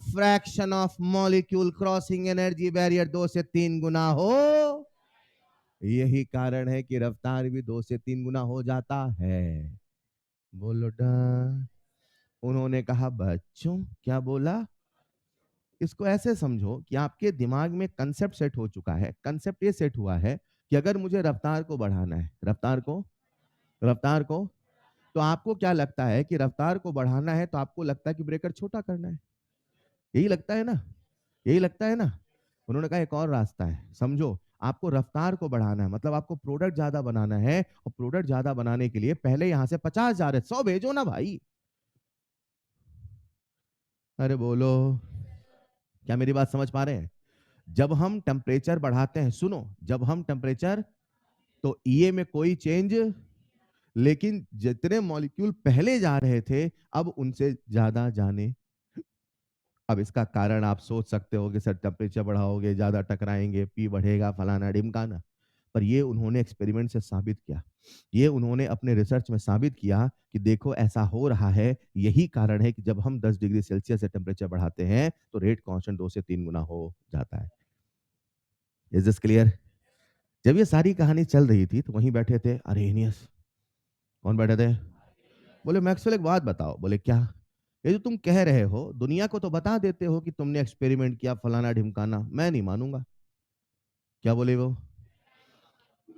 fraction of molecule crossing energy barrier 2 से 3 गुना हो, यही कारण है कि रफ्तार भी 2 से 3 गुना हो जाता है। बोलो डा। उन्होंने कहा बच्चों, क्या बोला? इसको ऐसे समझो कि आपके दिमाग में कंसेप्ट सेट हो चुका है। कंसेप्ट ये सेट हुआ है कि अगर मुझे रफ्तार को बढ़ाना है, रफ्तार को, तो आपको क्या लगता है कि रफ्तार को बढ़ाना है तो आपको लगता है कि ब्रेकर छोटा करना है। यही लगता है ना? यही लगता है ना? उन्होंने कहा एक और रास्ता है, समझो। आपको रफ्तार को बढ़ाना है, मतलब आपको प्रोडक्ट ज्यादा बनाना है, और प्रोडक्ट ज्यादा बनाने के लिए पहले यहां से 50 जा रहे, 100 भेजो ना भाई। अरे बोलो, क्या मेरी बात समझ पा रहे हैं? जब हम टेम्परेचर बढ़ाते हैं, सुनो, जब हम टेम्परेचर, तो ईए में कोई चेंज, लेकिन जितने मॉलिक्यूल पहले जा रहे थे अब उनसे ज्यादा जाने। अब इसका कारण आप सोच सकते हो कि सर टेम्परेचर बढ़ाओगे ज्यादा टकराएंगे, पी बढ़ेगा, फलाना ढिमकाना। पर ये उन्होंने एक्सपेरिमेंट से साबित किया, ये उन्होंने अपने रिसर्च में साबित किया कि देखो ऐसा हो रहा है। यही कारण है कि जब हम 10 डिग्री सेल्सियस से टेम्परेचर बढ़ाते हैं तो रेट कांस्टेंट 2 से 3 गुना हो जाता है। Is this clear? जब ये सारी कहानी चल रही थी तो वहीं बैठे थे अरेनियस। कौन बैठे थे? बोले मैक्सवेल एक बात बताओ। बोले क्या? ये जो तुम कह रहे हो दुनिया को तो बता देते हो कि तुमने एक्सपेरिमेंट किया, फलाना ढिमकाना, मैं नहीं मानूंगा। क्या बोले वो?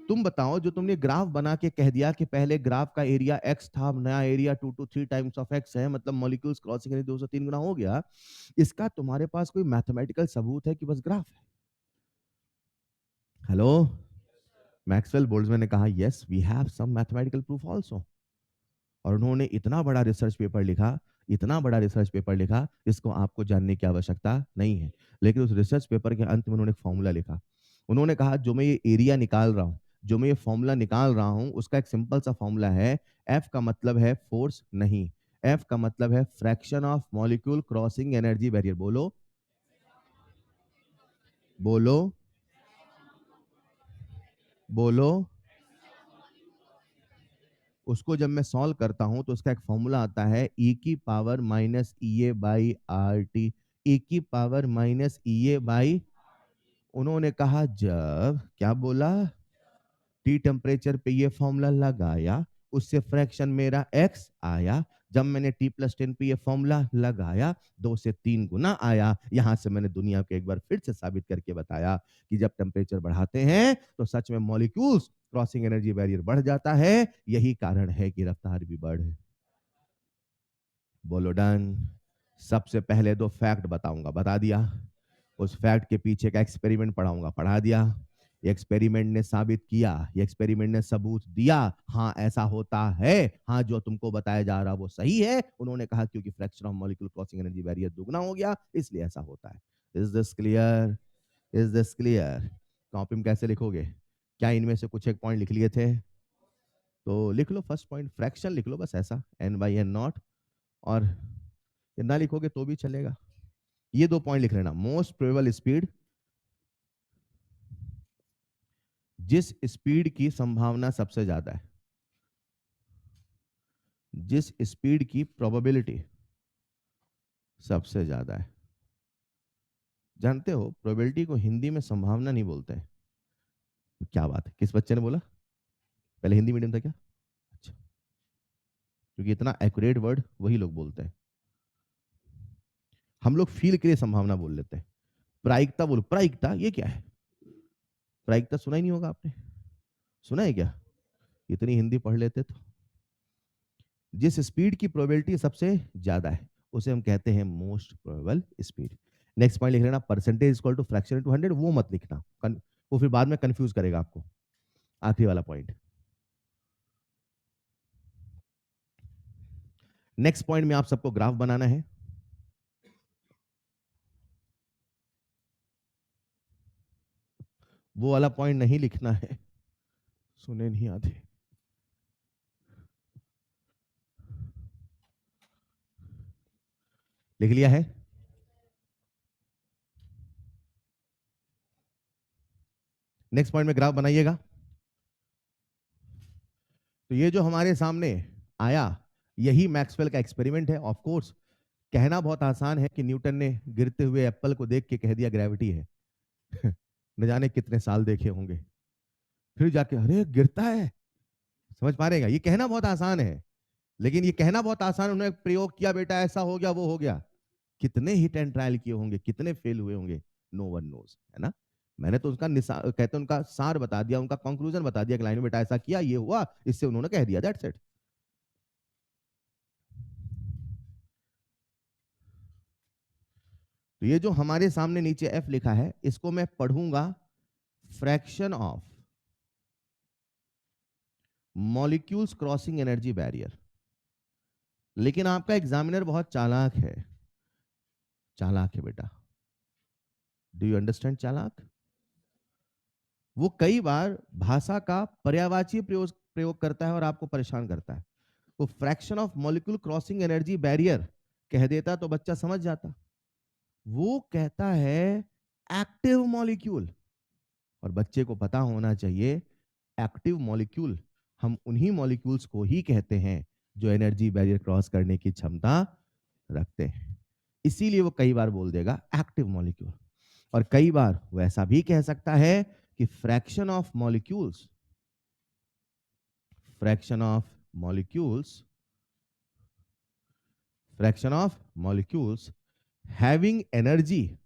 तुम बताओ, जो तुमने ग्राफ बना के कह दिया कि पहले ग्राफ का एरिया एक्स था, नया area 2 to 3 times of x है, मतलब मॉलिक्यूल्स क्रॉसिंग 2 से 3 गुना हो गया। इसका तुम्हारे पास कोई मैथमेटिकल सबूत है कि बस ग्राफ है? हेलो? मैक्सवेल बोल्ट्जमैन ने कहा yes we have some mathematical proof also. और उन्होंने इतना बड़ा रिसर्च पेपर लिखा, इतना बड़ा रिसर्च पेपर लिखा, इसको आपको जानने की आवश्यकता नहीं है। लेकिन उस रिसर्च पेपर के अंत में उन्होंने एक फॉर्मूला लिखा। उन्होंने कहा जो मैं ये एरिया निकाल रहा हूँ, जो मैं ये फॉर्मूला निकाल रहा हूँ, उसका एक सिंपल सा फॉर्मूला है। एफ का मतलब है फोर्स नहीं, एफ का मतलब है fraction of molecule crossing energy barrier. बोलो, बोलो, बोलो। उसको जब मैं सॉल्व करता हूं तो उसका एक फॉर्मूला आता है ई की power minus E A by R T. E की power minus E A by. उन्होंने कहा जब, क्या बोला? टी टेम्परेचर पे ये फॉर्मूला लगाया, उससे फ्रैक्शन मेरा एक्स आया। जब मैंने T+10 पे ये फॉर्मूला लगाया, 2 से 3 गुना आया। यहां से मैंने दुनिया को एक बार फिर से साबित करके बताया कि जब टेम्परेचर बढ़ाते हैं तो सच में मॉलिक्यूल्स क्रॉसिंग एनर्जी बैरियर बढ़ जाता है। यही कारण है कि रफ्तार भी बढ़े। बोलो डन। सबसे पहले 2 फैक्ट बताऊंगा, बता दिया। उस फैक्ट के पीछे का एक्सपेरिमेंट पढ़ाऊंगा, पढ़ा दिया। ये एक्सपेरिमेंट ने साबित किया, ये एक्सपेरिमेंट ने सबूत दिया, हाँ ऐसा होता है, हाँ जो तुमको बताया जा रहा वो सही है। उन्होंने कहा क्योंकि fraction of molecule crossing energy barrier दुगना हो गया, इसलिए ऐसा होता है। Is this clear? Is this clear? Copy में कैसे लिखोगे? क्या इनमें से कुछ एक पॉइंट लिख लिए थे? तो लिख लो फर्स्ट पॉइंट, फ्रैक्शन लिख लो बस, ऐसा एन बाई एन नॉट। और ना लिखोगे तो भी चलेगा। ये 2 पॉइंट लिख लेना। मोस्ट प्रोबेबल स्पीड, जिस स्पीड की संभावना सबसे ज्यादा है, जिस स्पीड की प्रोबेबिलिटी सबसे ज्यादा है। जानते हो प्रोबेबिलिटी को हिंदी में संभावना नहीं बोलते हैं। क्या बात है, किस बच्चे ने बोला? पहले हिंदी मीडियम था क्या? अच्छा, क्योंकि इतना एक्यूरेट वर्ड वही लोग बोलते हैं। हम लोग फील के लिए संभावना बोल लेते हैं। प्रायिकता बोलो, प्रायिकता ये क्या है? प्रायिकता सुना ही नहीं होगा आपने। सुना है क्या? इतनी हिंदी पढ़ लेते तो। जिस स्पीड की प्रोबेबिलिटी सबसे ज्यादा है उसे हम कहते हैं most probable speed. Next point लिख लेना, percentage equal to fraction into 100। वो मत लिखना, वो फिर बाद में कंफ्यूज करेगा आपको। आखिरी वाला पॉइंट। नेक्स्ट पॉइंट में आप सबको ग्राफ बनाना है। वो वाला पॉइंट नहीं लिखना है, सुने नहीं आते। लिख लिया है? नेक्स्ट पॉइंट में ग्राफ बनाइएगा। तो ये जो हमारे सामने आया, यही मैक्सवेल का एक्सपेरिमेंट है। ऑफ कोर्स कहना बहुत आसान है कि न्यूटन ने गिरते हुए एप्पल को देख के कह दिया ग्रेविटी है। न जाने कितने साल देखे होंगे। फिर जाके अरे गिरता है। समझ पा रहेगा, ये कहना बहुत आसान है, लेकिन ये कहना बहुत आसान, उन्होंने प्रयोग किया, बेटा ऐसा हो गया वो हो गया। कितने हिट एंड ट्रायल किए होंगे, कितने फेल हुए होंगे, नो वन नोज, है ना। मैंने तो उसका कहते हैं उनका सार बता दिया, उनका कंक्लूजन बता दिया कि लाइन में बेटा ऐसा किया, ये हुआ, इससे उन्होंने कह दिया, दैट्स इट। तो ये जो हमारे सामने नीचे एफ लिखा है, इसको मैं पढ़ूंगा fraction of molecules crossing energy barrier. लेकिन आपका एग्जामिनर बहुत चालाक है, चालाक है बेटा। डू यू अंडरस्टैंड चालाक? वो कई बार भाषा का पर्यायवाची प्रयोग प्रयोग करता है और आपको परेशान करता है। वो fraction of molecule crossing energy barrier कह देता तो बच्चा समझ जाता। वो कहता है एक्टिव मॉलिक्यूल, और बच्चे को पता होना चाहिए एक्टिव मॉलिक्यूल हम उन्हीं मॉलिक्यूल्स को ही कहते हैं जो एनर्जी बैरियर क्रॉस करने की क्षमता रखते हैं। इसीलिए वो कई बार बोल देगा एक्टिव मॉलिक्यूल, और कई बार वो ऐसा भी कह सकता है कि fraction of molecules fraction of molecules having energy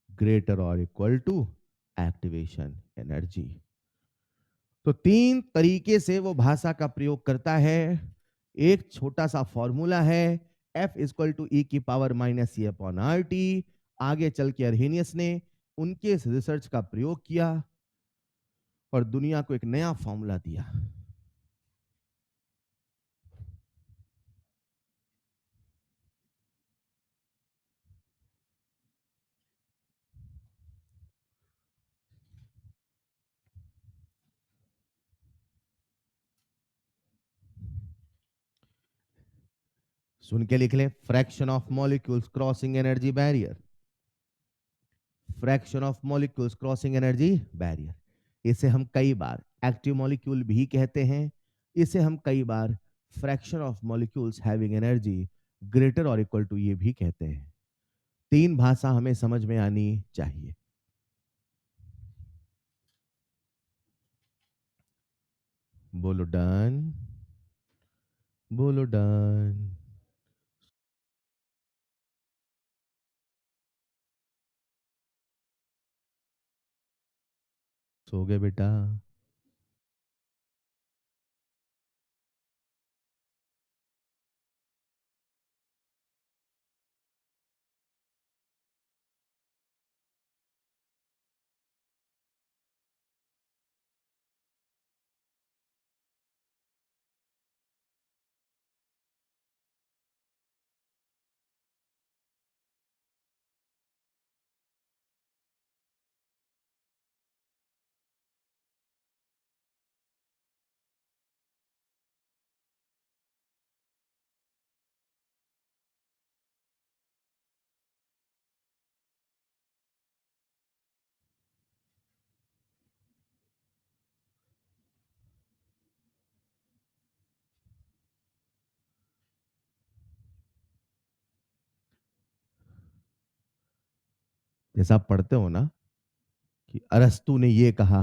greater और इक्वल टू एक्टिवेशन एनर्जी। तो तीन तरीके से वो भाषा का प्रयोग करता है। एक छोटा सा फॉर्मूला है, F इक्वल टू ई की पावर माइनस सी अपॉन आर टी। आगे चल के अर्हेनियस ने उनके इस रिसर्च का प्रयोग किया और दुनिया को एक नया फॉर्मूला दिया। सुन के लिख लें, fraction of molecules crossing energy barrier. Fraction of molecules crossing energy barrier, इसे हम कई बार एक्टिव मॉलिक्यूल भी कहते हैं। इसे हम कई बार fraction of molecules having energy greater और इक्वल टू ये भी कहते हैं। तीन भाषा हमें समझ में आनी चाहिए। बोलो डन, बोलो डन। सो गए बेटा? जैसा आप पढ़ते हो ना कि अरस्तु ने ये कहा,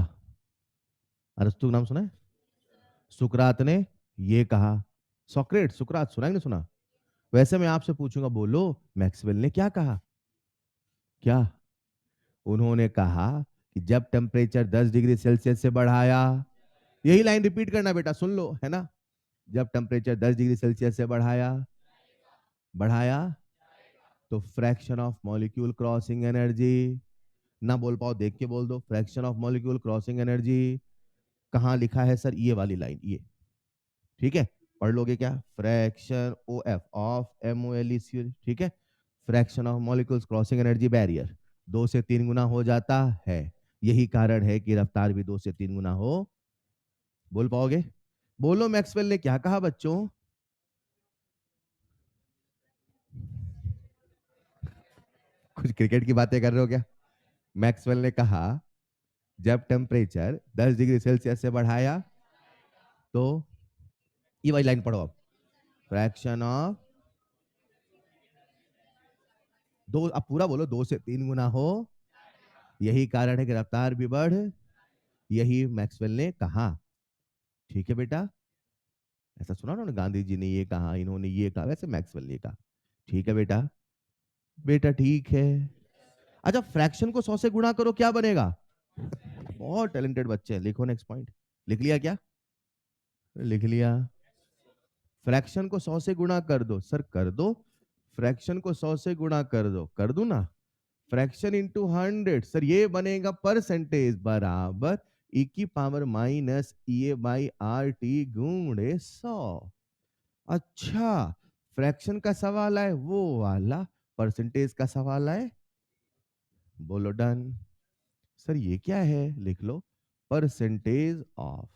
अरस्तु का नाम सुना है? सुकरात ने ये कहा। सोक्रेट, सुकरात सुना है, नहीं सुना? वैसे मैं आपसे पूछूंगा, बोलो मैक्सवेल ने क्या कहा? क्या? उन्होंने कहा कि जब टेम्परेचर 10 डिग्री सेल्सियस से बढ़ाया, यही लाइन रिपीट करना बेटा, सुन लो, है ना। जब टेम्परेचर 10 डिग्री सेल्सियस से बढ़ाया बढ़ाया तो fraction of molecule crossing energy, ना बोल पाओ देख के बोल दो, fraction of molecule crossing energy. कहाँ लिखा है सर ये वाली लाइन, ये ठीक है? पढ़ लोगे क्या? Fraction O F of M O L E C, ठीक है। Fraction of molecules crossing energy barrier 2 से 3 गुना हो जाता है। यही कारण है कि रफ्तार भी 2 से 3 गुना हो। बोल पाओगे? बोलो मैक्सवेल ने क्या कहा बच्चों? कुछ क्रिकेट की बातें कर रहे हो क्या? मैक्सवेल ने कहा जब टेम्परेचर 10 डिग्री सेल्सियस से बढ़ाया तो, ये वाली लाइन पढ़ो आप, फ्रैक्शन ऑफ दो, अब पूरा बोलो, 2 से 3 गुना हो, यही कारण है कि रफ्तार भी बढ़, यही मैक्सवेल ने कहा। ठीक है बेटा, ऐसा सुना ना, गांधी जी ने ये कहा, इन्होंने ये कहा, वैसे मैक्सवेल ने कहा। ठीक है बेटा, बेटा ठीक है। अच्छा, फ्रैक्शन को 100 से गुणा करो, क्या बनेगा? बहुत टैलेंटेड बच्चे हैं, लिखो नेक्स्ट पॉइंट। लिख लिया क्या? लिख लिया। फ्रैक्शन को 100 से गुणा कर दो, सर कर दो। फ्रैक्शन को 100 से गुणा कर दो, कर दू ना। फ्रैक्शन इंटू 100, सर ये बनेगा परसेंटेज बराबर e⁻−EA/RT गुणे 100। अच्छा, फ्रैक्शन का सवाल है वो वाला, परसेंटेज का सवाल है, बोलो डन। सर ये क्या है? लिख लो, परसेंटेज ऑफ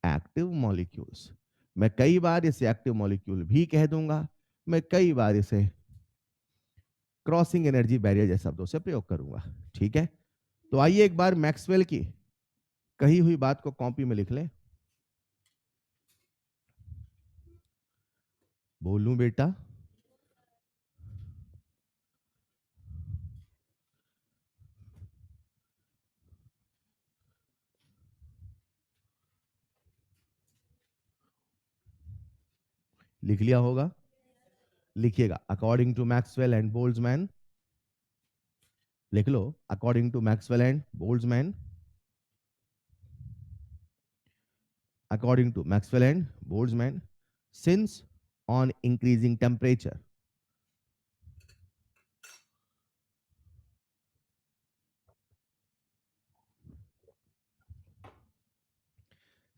एक्टिव मॉलिक्यूल्स। मैं कई बार इसे एक्टिव मॉलिक्यूल भी कह दूंगा, मैं कई बार इसे क्रॉसिंग एनर्जी बैरियर जैसे शब्दों से प्रयोग करूंगा। ठीक है, तो आइए एक बार मैक्सवेल की कही हुई बात को कॉपी में लिख लें। बोलूं बेटा? लिख लिया होगा, लिखिएगा। According to Maxwell and Boltzmann, लिख लो, according to Maxwell and Boltzmann, according to Maxwell and Boltzmann, since on increasing temperature,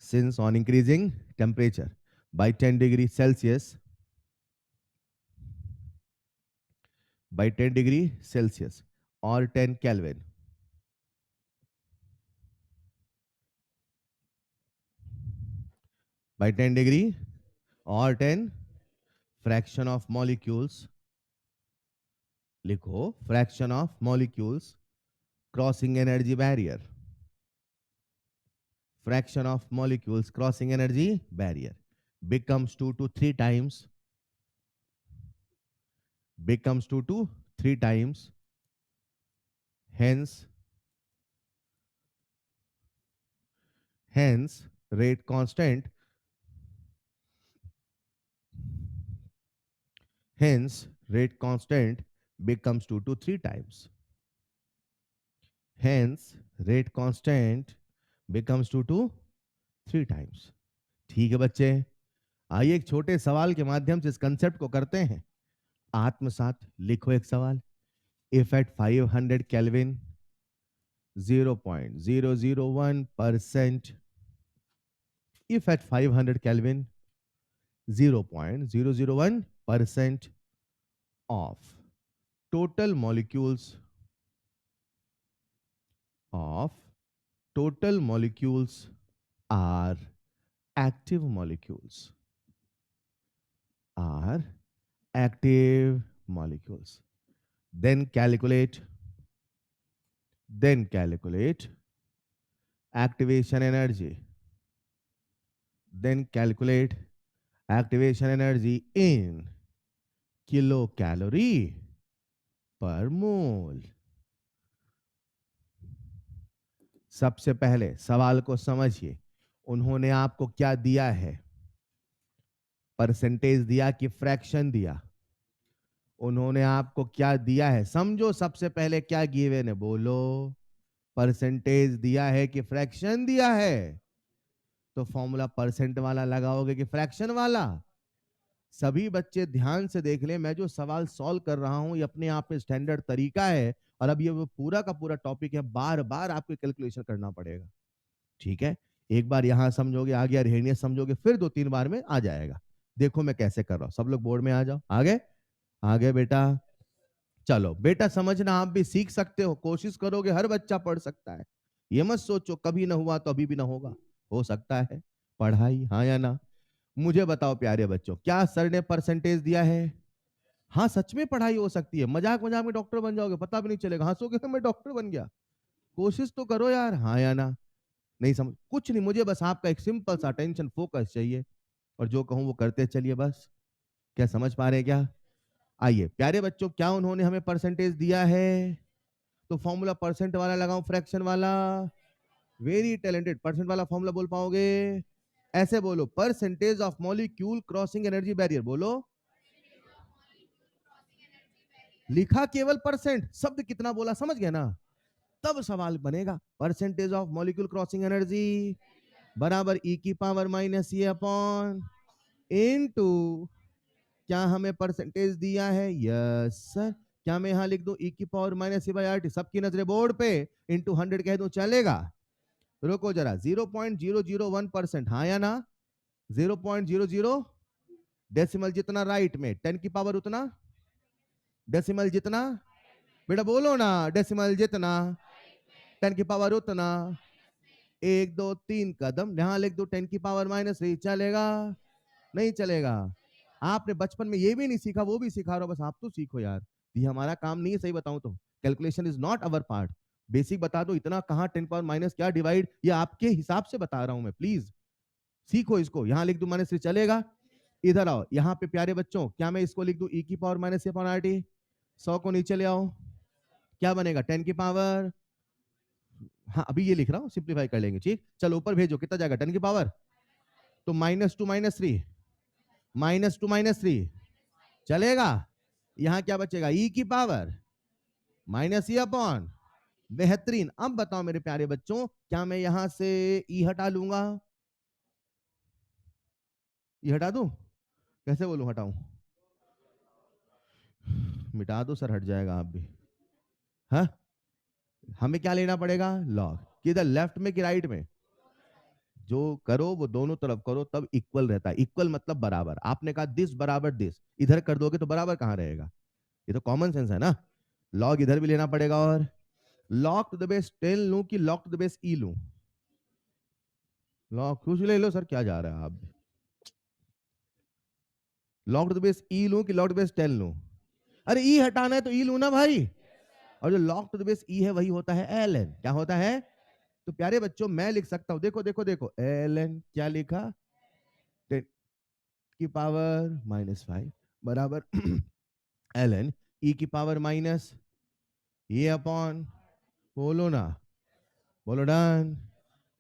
since on increasing temperature by 10 degree Celsius, by 10 degree Celsius or 10 Kelvin, by 10 degree or 10 fraction of molecules, लिखो, fraction of molecules crossing energy barrier, fraction of molecules crossing energy barrier becomes 2 to 3 times, becomes 2 to 3 times, hence hence rate constant, hence rate constant becomes 2 to 3 times, hence rate constant becomes 2 to 3 times। ठीक है बच्चे, आइए एक छोटे सवाल के माध्यम से इस कंसेप्ट को करते हैं आत्मसात। लिखो एक सवाल, if at 500 kelvin 0.001%, if at 500 Kelvin 0.001% of total molecules of total molecules are active molecules, are active molecules, then calculate activation energy, then calculate activation energy in kilocalorie per mole। सबसे पहले सवाल को समझिए, उन्होंने आपको क्या दिया है? परसेंटेज दिया कि फ्रैक्शन दिया? उन्होंने आपको क्या दिया है? समझो, सबसे पहले क्या गिवन है, बोलो। परसेंटेज दिया है कि फ्रैक्शन दिया है? तो फॉर्मूला परसेंट वाला लगाओगे कि फ्रैक्शन वाला? सभी बच्चे ध्यान से देख लें, मैं जो सवाल सॉल्व कर रहा हूं ये अपने आप में स्टैंडर्ड तरीका है, और अब ये वो पूरा का पूरा टॉपिक है, बार बार आपको कैलकुलेशन करना पड़ेगा। ठीक है, एक बार यहां समझोगे, आगे अरहेनियस समझोगे, फिर 2-3 बार में आ जाएगा। देखो मैं कैसे कर रहा हूं, सब लोग बोर्ड में आ जाओ, आगे आगे बेटा। चलो बेटा, समझना आप भी सीख सकते हो, कोशिश करोगे हर बच्चा पढ़ सकता है। ये मत सोचो कभी ना हुआ तो अभी भी ना होगा, हो सकता है। पढ़ाई, हाँ या ना? मुझे बताओ प्यारे बच्चों, क्या सर ने परसेंटेज दिया है? हाँ, सच में पढ़ाई हो सकती है, मजाक मजाक में डॉक्टर बन जाओगे, पता भी नहीं चलेगा, हंसोगे तो मैं डॉक्टर बन गया। कोशिश तो करो यार, हाँ या ना? नहीं समझ कुछ नहीं, मुझे बस आपका एक सिंपल सा अटेंशन फोकस चाहिए, और जो कहूं वो करते चलिए बस। क्या समझ पा रहे हैं क्या? आइए प्यारे बच्चों, क्या उन्होंने हमें परसेंटेज दिया है? तो फॉर्मूला परसेंट वाला लगाऊं फ्रैक्शन वाला? Very talented. परसेंट वाला फॉर्मूला बोल पाओगे? ऐसे बोलो, percentage of molecule crossing energy barrier. बोलो। लिखा केवल परसेंट, शब्द कितना बोला समझ गए ना? तब सवाल बनेगा percentage of molecule crossing energy बराबर ई की पावर माइनस ए अपॉन इनटू, क्या हमें परसेंटेज दिया है? Yes sir. क्या मैं यहां लिख दूं ई की power minus A by R T? सबकी नजरें बोर्ड पे, इंटू 100 कह दूं चलेगा? रुको जरा, 0.001%, हाँ या ना? 0.00, डेसिमल जितना राइट में 10 की पावर उतना, डेसिमल जितना, बेटा बोलो ना, डेसिमल जितना 10 की पावर उतना, 1 2 3 कदम यहां लिख दो 10 की पावर माइनस 3, चलेगा? नहीं चलेगा? आपने बचपन में ये भी नहीं सीखा, वो भी सिखा रहा हूं, बस आप तो सीखो यार। ये हमारा काम नहीं है, सही बताऊं तो calculation is not our part. Basic बता दो, इतना कहां 10 पावर माइनस क्या डिवाइड, ये आपके हिसाब से बता रहा हूं मैं, प्लीज सीखो इसको। यहां लिख दू माइनस 3, चलेगा? इधर आओ, यहाँ पे प्यारे बच्चों, क्या मैं इसको लिख दूं ई की power minus upon R T? 100 को नीचे ले आओ, क्या बनेगा? 10 की पावर, हाँ अभी ये लिख रहा हूँ, सिंप्लीफाई कर लेंगे, ठीक? चलो ऊपर भेजो, कितना जाएगा 10 की पावर? तो -2 -3, -2 -3, चलेगा? यहां क्या बचेगा? ई की पावर माइनस ई अपॉन, बेहतरीन। अब बताओ मेरे प्यारे बच्चों, क्या मैं यहां से ई हटा लूंगा? ई हटा दूं? कैसे बोलूं हटाऊं? मिटा दो सर, हट जाएगा आप भी। हाँ, हमें क्या लेना पड़ेगा? लॉग। किधर, लेफ्ट में कि राइट में? जो करो वो दोनों तरफ करो, तब इक्वल रहता है। इक्वल मतलब बराबर। आपने कहा दिस बराबर दिस, इधर कर दोगे तो बराबर कहां रहेगा? ये तो कॉमन सेंस है ना। लॉग इधर भी लेना पड़ेगा, और लॉग टू द बेस 10 लूं कि log to the base E लूं? लॉग कुछ ले लो सर, क्या जा रहा है आप? Log to the base E लूं कि लॉग टू द बेस 10 लूं? अरे ई हटाना है तो ई लूं ना भाई। और जो log टू द बेस ई है वही होता है ln। क्या होता है? तो प्यारे बच्चों मैं लिख सकता हूं, देखो देखो देखो, ln क्या लिखा? 10 की पावर -5 बराबर ln ई की पावर माइनस ये अपॉन, बोलो ना, बोलो डन।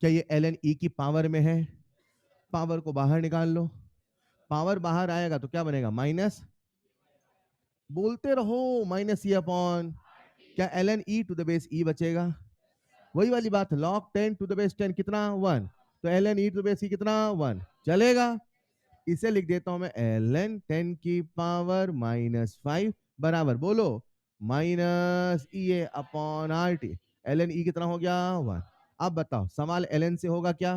क्या ये ln ई की पावर में है? पावर को बाहर निकाल लो, पावर बाहर आएगा तो क्या बनेगा? माइनस, बोलते रहो, माइनस ई अपॉन, क्या ln E to the base E बचेगा? वही वाली बात, log 10 टू द बेस 10 कितना? 1। तो ln e to the base e कितना? 1, चलेगा? इसे लिख देता हूं मैं ln 10 की पावर -5 बराबर, बोलो, minus E A upon R T. ln e कितना हो गया? 1। अब बताओ सवाल ln से होगा क्या?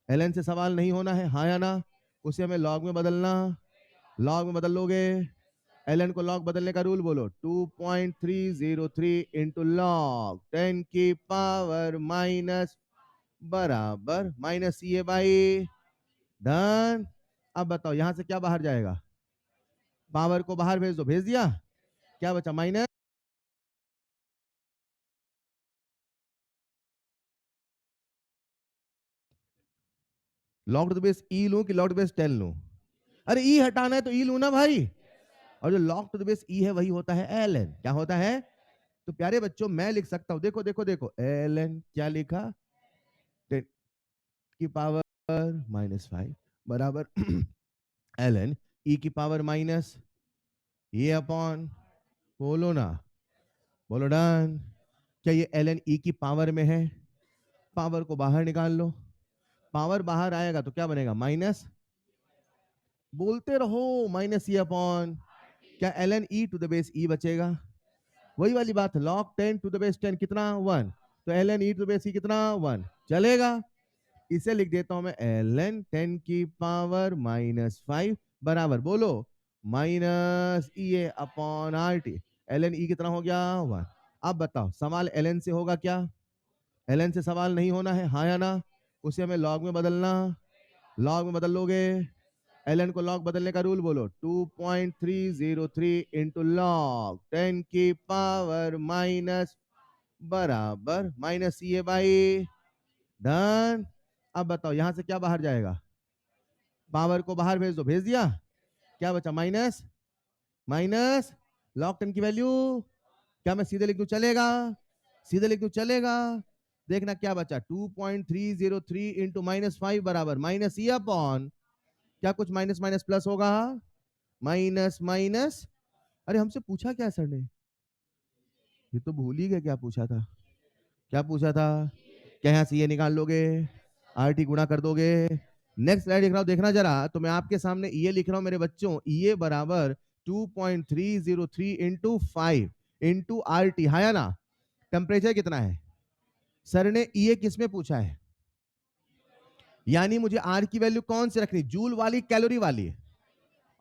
ln से सवाल नहीं होना है, हाँ या ना? उसे हमें log में बदलना, log में बदल लोगे? ln को log बदलने का रूल बोलो, 2.303 इंटू लॉग 10 की पावर माइनस बराबर माइनस ये बाई डन। अब बताओ यहां से क्या बाहर जाएगा? पावर को बाहर भेज दो, भेज दिया? क्या बचा? Minus, log to the base E लूं कि लॉग टू द बेस 10 लूं? अरे ई हटाना है तो ई लूं ना भाई। और जो लॉग टू द बेस ई है वही होता है ln। क्या होता है? तो प्यारे बच्चों मैं लिख सकता हूं, देखो देखो देखो, ln क्या लिखा? 10 की पावर -5 बराबर ln ई की पावर माइनस ये अपॉन, बोलो ना, बोलो डन। क्या ये ln ई की पावर में है? पावर को बाहर निकाल लो, पावर बाहर आएगा तो क्या बनेगा? माइनस, बोलते रहो, माइनस ई अपॉन, क्या ln E to the base E बचेगा? वही वाली बात, log 10 टू द बेस 10 कितना? 1। तो ln E to the base E कितना? 1, चलेगा? इसे लिख देता हूं मैं ln 10 की पावर -5 बराबर, बोलो, minus E A upon R T. ln ई कितना हो गया? 1। अब बताओ सवाल ln से होगा क्या? ln से सवाल नहीं होना है, हाँ या ना? उसे हमें log में बदलना, log में बदल लोगे? ln को log बदलने का रूल बोलो, 2.303 इंटू लॉग 10 की पावर माइनस बराबर माइनस ये बाई डन। अब बताओ यहां से क्या बाहर जाएगा? पावर को बाहर भेज दो, भेज दिया? क्या बचा? माइनस, माइनस लॉग 10 की वैल्यू, क्या मैं सीधे लिख दूं चलेगा? सीधे लिख दूं चलेगा? देखना क्या बचा, 2.303 इंटू -5 बराबर माइनस ई अपॉन, क्या कुछ माइनस माइनस प्लस होगा? माइनस माइनस, अरे हमसे पूछा क्या सर ने? ये तो भूल ही गए क्या पूछा था। क्या पूछा था? क्या यहाँ से ये निकाल लोगे, आर टी गुणा कर दोगे? नेक्स्ट स्लाइड लिख रहा हूं, देखना जरा, तो मैं आपके सामने ये लिख रहा हूं मेरे बच्चों, ये बराबर 2.303 इंटू 5 इंटू आर टी, है ना? टेम्परेचर कितना है? सर ने ये किस में पूछा है? यानी मुझे आर की वैल्यू कौन से रखनी, जूल वाली कैलोरी वाली?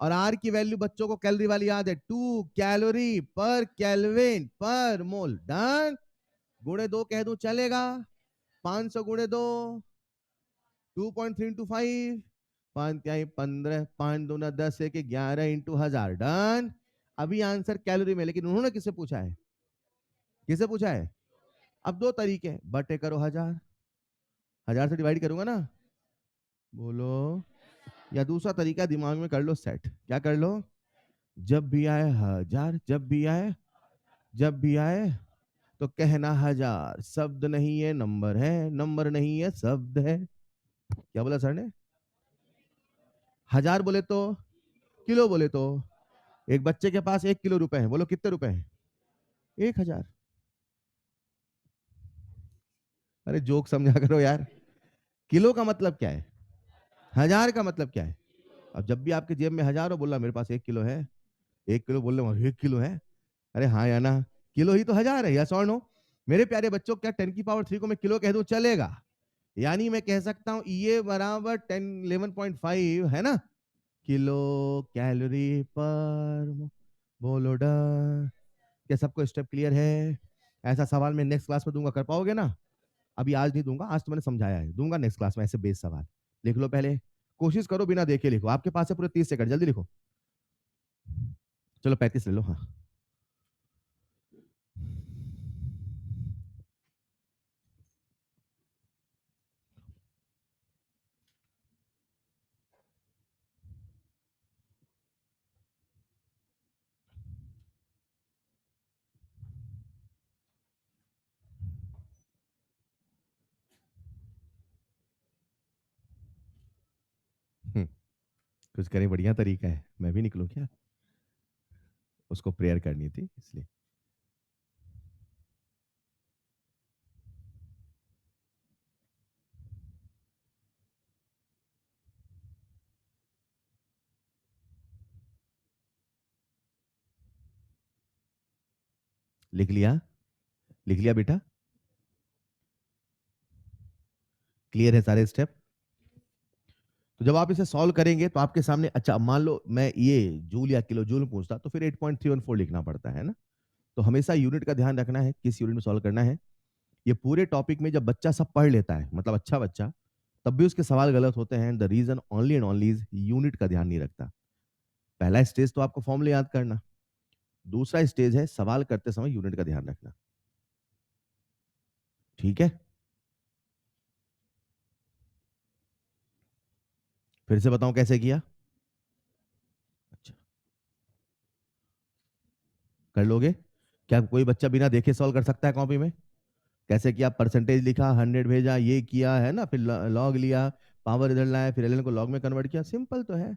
और आर की वैल्यू बच्चों को कैलोरी वाली याद है, 2 कैलोरी पर केल्विन पर मोल। डन। गुणे 2 कह दूं चलेगा? 500 गुणे 2, 2.3 इंटू 5, 5 क्या 15, 5 दूना 10, 1 11 इंटू 1000। डन। अभी आंसर कैलोरी में, लेकिन उन्होंने किससे पूछा है? किससे पूछा है? अब दो तरीके, बटे करो 1000, 1000 से डिवाइड करूंगा ना, बोलो, या दूसरा तरीका दिमाग में कर लो सेट, क्या कर लो? जब भी आए 1000, जब भी आए तो कहना 1000, शब्द नहीं है नंबर है, नंबर नहीं है शब्द है। क्या बोला सर ने? 1000 बोले तो, किलो बोले तो, एक बच्चे के पास 1 किलो रुपए है, बोलो कितने रुपए हैं? 1000। अरे जोक समझा करो यार, किलो का मतलब क्या है, 1000 का मतलब क्या है? अब जब भी आपके जेब में 1000 हो, बोला मेरे पास 1 किलो है, 1 किलो बोल रहे 1 किलो है, अरे हाँ या ना, किलो ही तो 1000 है, यस और नो? मेरे प्यारे बच्चों, क्या 10 की पावर 3 को मैं किलो कह दूं चलेगा? यानी मैं कह सकता हूं ये बराबर 11.5 है ना, किलो कैलोरी पर बोलो डन। क्या सबको स्टेप क्लियर है? ऐसा सवाल मैं नेक्स्ट क्लास में दूंगा, कर पाओगे ना? अभी आज नहीं दूंगा, आज तो मैंने समझाया है, दूंगा नेक्स्ट क्लास में ऐसे बेस सवाल। लिख लो पहले, कोशिश करो बिना देखे लिखो, आपके पास है पूरे 30 सेकंड, जल्दी लिखो। चलो 35 ले लो, हाँ। हम्म, कुछ करें, बढ़िया तरीका है, मैं भी निकलूं क्या? उसको प्रेयर करनी थी इसलिए। लिख लिया? लिख लिया बेटा? क्लियर है सारे स्टेप? तो जब आप इसे सॉल्व करेंगे तो आपके सामने, अच्छा मान लो मैं ये जूल या किलो जूल पूछता तो फिर 8.314 लिखना पड़ता है ना। तो हमेशा यूनिट का ध्यान रखना है, किस यूनिट में सॉल्व करना है। ये पूरे टॉपिक में जब बच्चा सब पढ़ लेता है, मतलब अच्छा बच्चा, तब भी उसके सवाल गलत होते हैं, the reason only and only is unit का ध्यान नहीं रखता। पहला स्टेज तो आपको फॉर्मूले याद करना, दूसरा स्टेज है सवाल करते समय यूनिट का ध्यान रखना। ठीक है, फिर से बताऊं कैसे किया? अच्छा, कर लोगे? क्या कोई बच्चा बिना देखे सॉल्व कर सकता है कॉपी में? कैसे किया, परसेंटेज लिखा, 100 भेजा, ये किया है ना, फिर लॉग लिया, पावर इधर लाया, फिर एलएन को लॉग में कन्वर्ट किया, सिंपल तो है।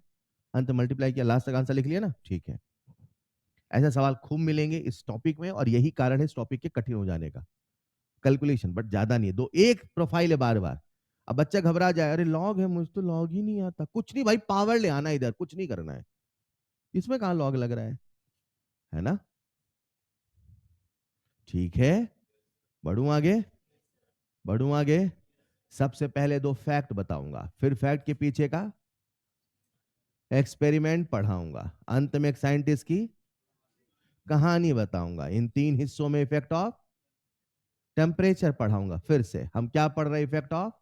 अंत मल्टीप्लाई किया, लास्ट तक आंसर लिख लिया ना, ठीक है। ऐसे सवाल खूब मिलेंगे इस टॉपिक में, और यही कारण है इस टॉपिक के कठिन हो जाने का। कैलकुलेशन बट ज्यादा नहीं है, दो एक प्रोफाइल है बार बार। अब बच्चा घबरा जाए, अरे लॉग है, मुझे तो लॉग ही नहीं आता, कुछ नहीं भाई, पावर ले आना, इधर कुछ नहीं करना है, इसमें कहाँ लॉग लग रहा है ना? ठीक है, बढ़ू आगे, बढ़ू आगे। सबसे पहले दो फैक्ट बताऊंगा, फिर फैक्ट के पीछे का एक्सपेरिमेंट पढ़ाऊंगा, अंत में एक साइंटिस्ट की कहानी बताऊंगा, इन तीन हिस्सों में इफेक्ट ऑफ टेम्परेचर पढ़ाऊंगा। फिर से हम क्या पढ़ रहे हैं, effect of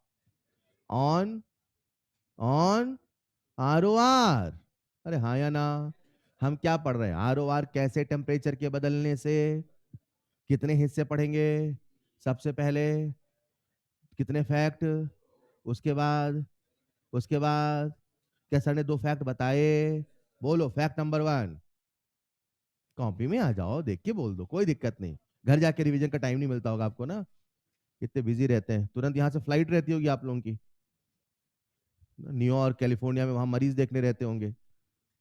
on on R O R. अरे हाँ या ना? हम क्या पढ़ रहे हैं, आर ओ आर कैसे टेम्परेचर के बदलने से। कितने हिस्से पढ़ेंगे? सबसे पहले कितने फैक्ट, उसके बाद, उसके बाद क्या सर ने दो फैक्ट बताए? बोलो फैक्ट नंबर 1, कॉपी में आ जाओ, देख के बोल दो, कोई दिक्कत नहीं। घर जाके रिवीजन का टाइम नहीं मिलता होगा आपको ना, इतने बिजी रहते हैं। तुरंत यहाँ से फ्लाइट रहती होगी आप लोगों की, न्यूयॉर्क कैलिफोर्निया में, वहां मरीज देखने रहते होंगे,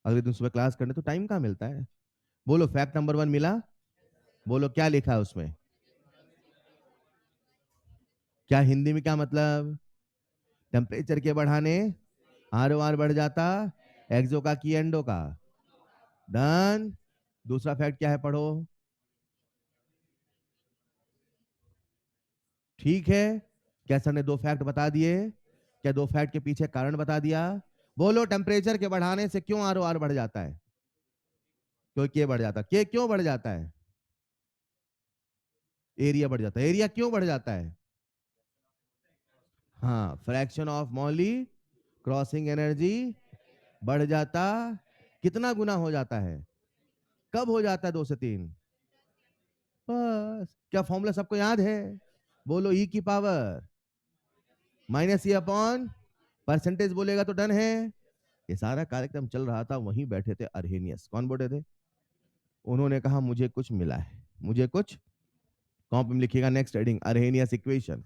अगले दिन सुबह क्लास करने, तो टाइम कहाँ मिलता है। बोलो फैक्ट नंबर 1 मिला। बोलो क्या लिखा है उसमें, क्या हिंदी में क्या मतलब, टेम्परेचर के बढ़ाने आर ओ आर बढ़ जाता, एक्सो का की एंडो का। डन। दूसरा फैक्ट क्या है, पढ़ो। ठीक है, क्या सर ने 2 फैक्ट बता दिए, क्या 2 फैक्ट के पीछे कारण बता दिया। बोलो टेम्परेचर के बढ़ाने से क्यों आर ओ आर बढ़ जाता है, क्यों के बढ़ जाता है, के क्यों बढ़ जाता है, एरिया बढ़ जाता है, एरिया क्यों बढ़ जाता है, हाँ fraction of Molly crossing energy बढ़ जाता, कितना गुना हो जाता है, कब हो जाता है, 2 से 3। बस, क्या फॉर्मूला सबको याद है। बोलो ई की power minus E upon percentage, बोलेगा तो डन है। ये सारा कार्यक्रम चल रहा था, वहीं बैठे थे अर्हेनियस, कौन बैठे थे, उन्होंने कहा मुझे कुछ मिला है, मुझे कुछ, कॉपी में लिखिएगा नेक्स्ट हेडिंग अर्हेनियस इक्वेशन।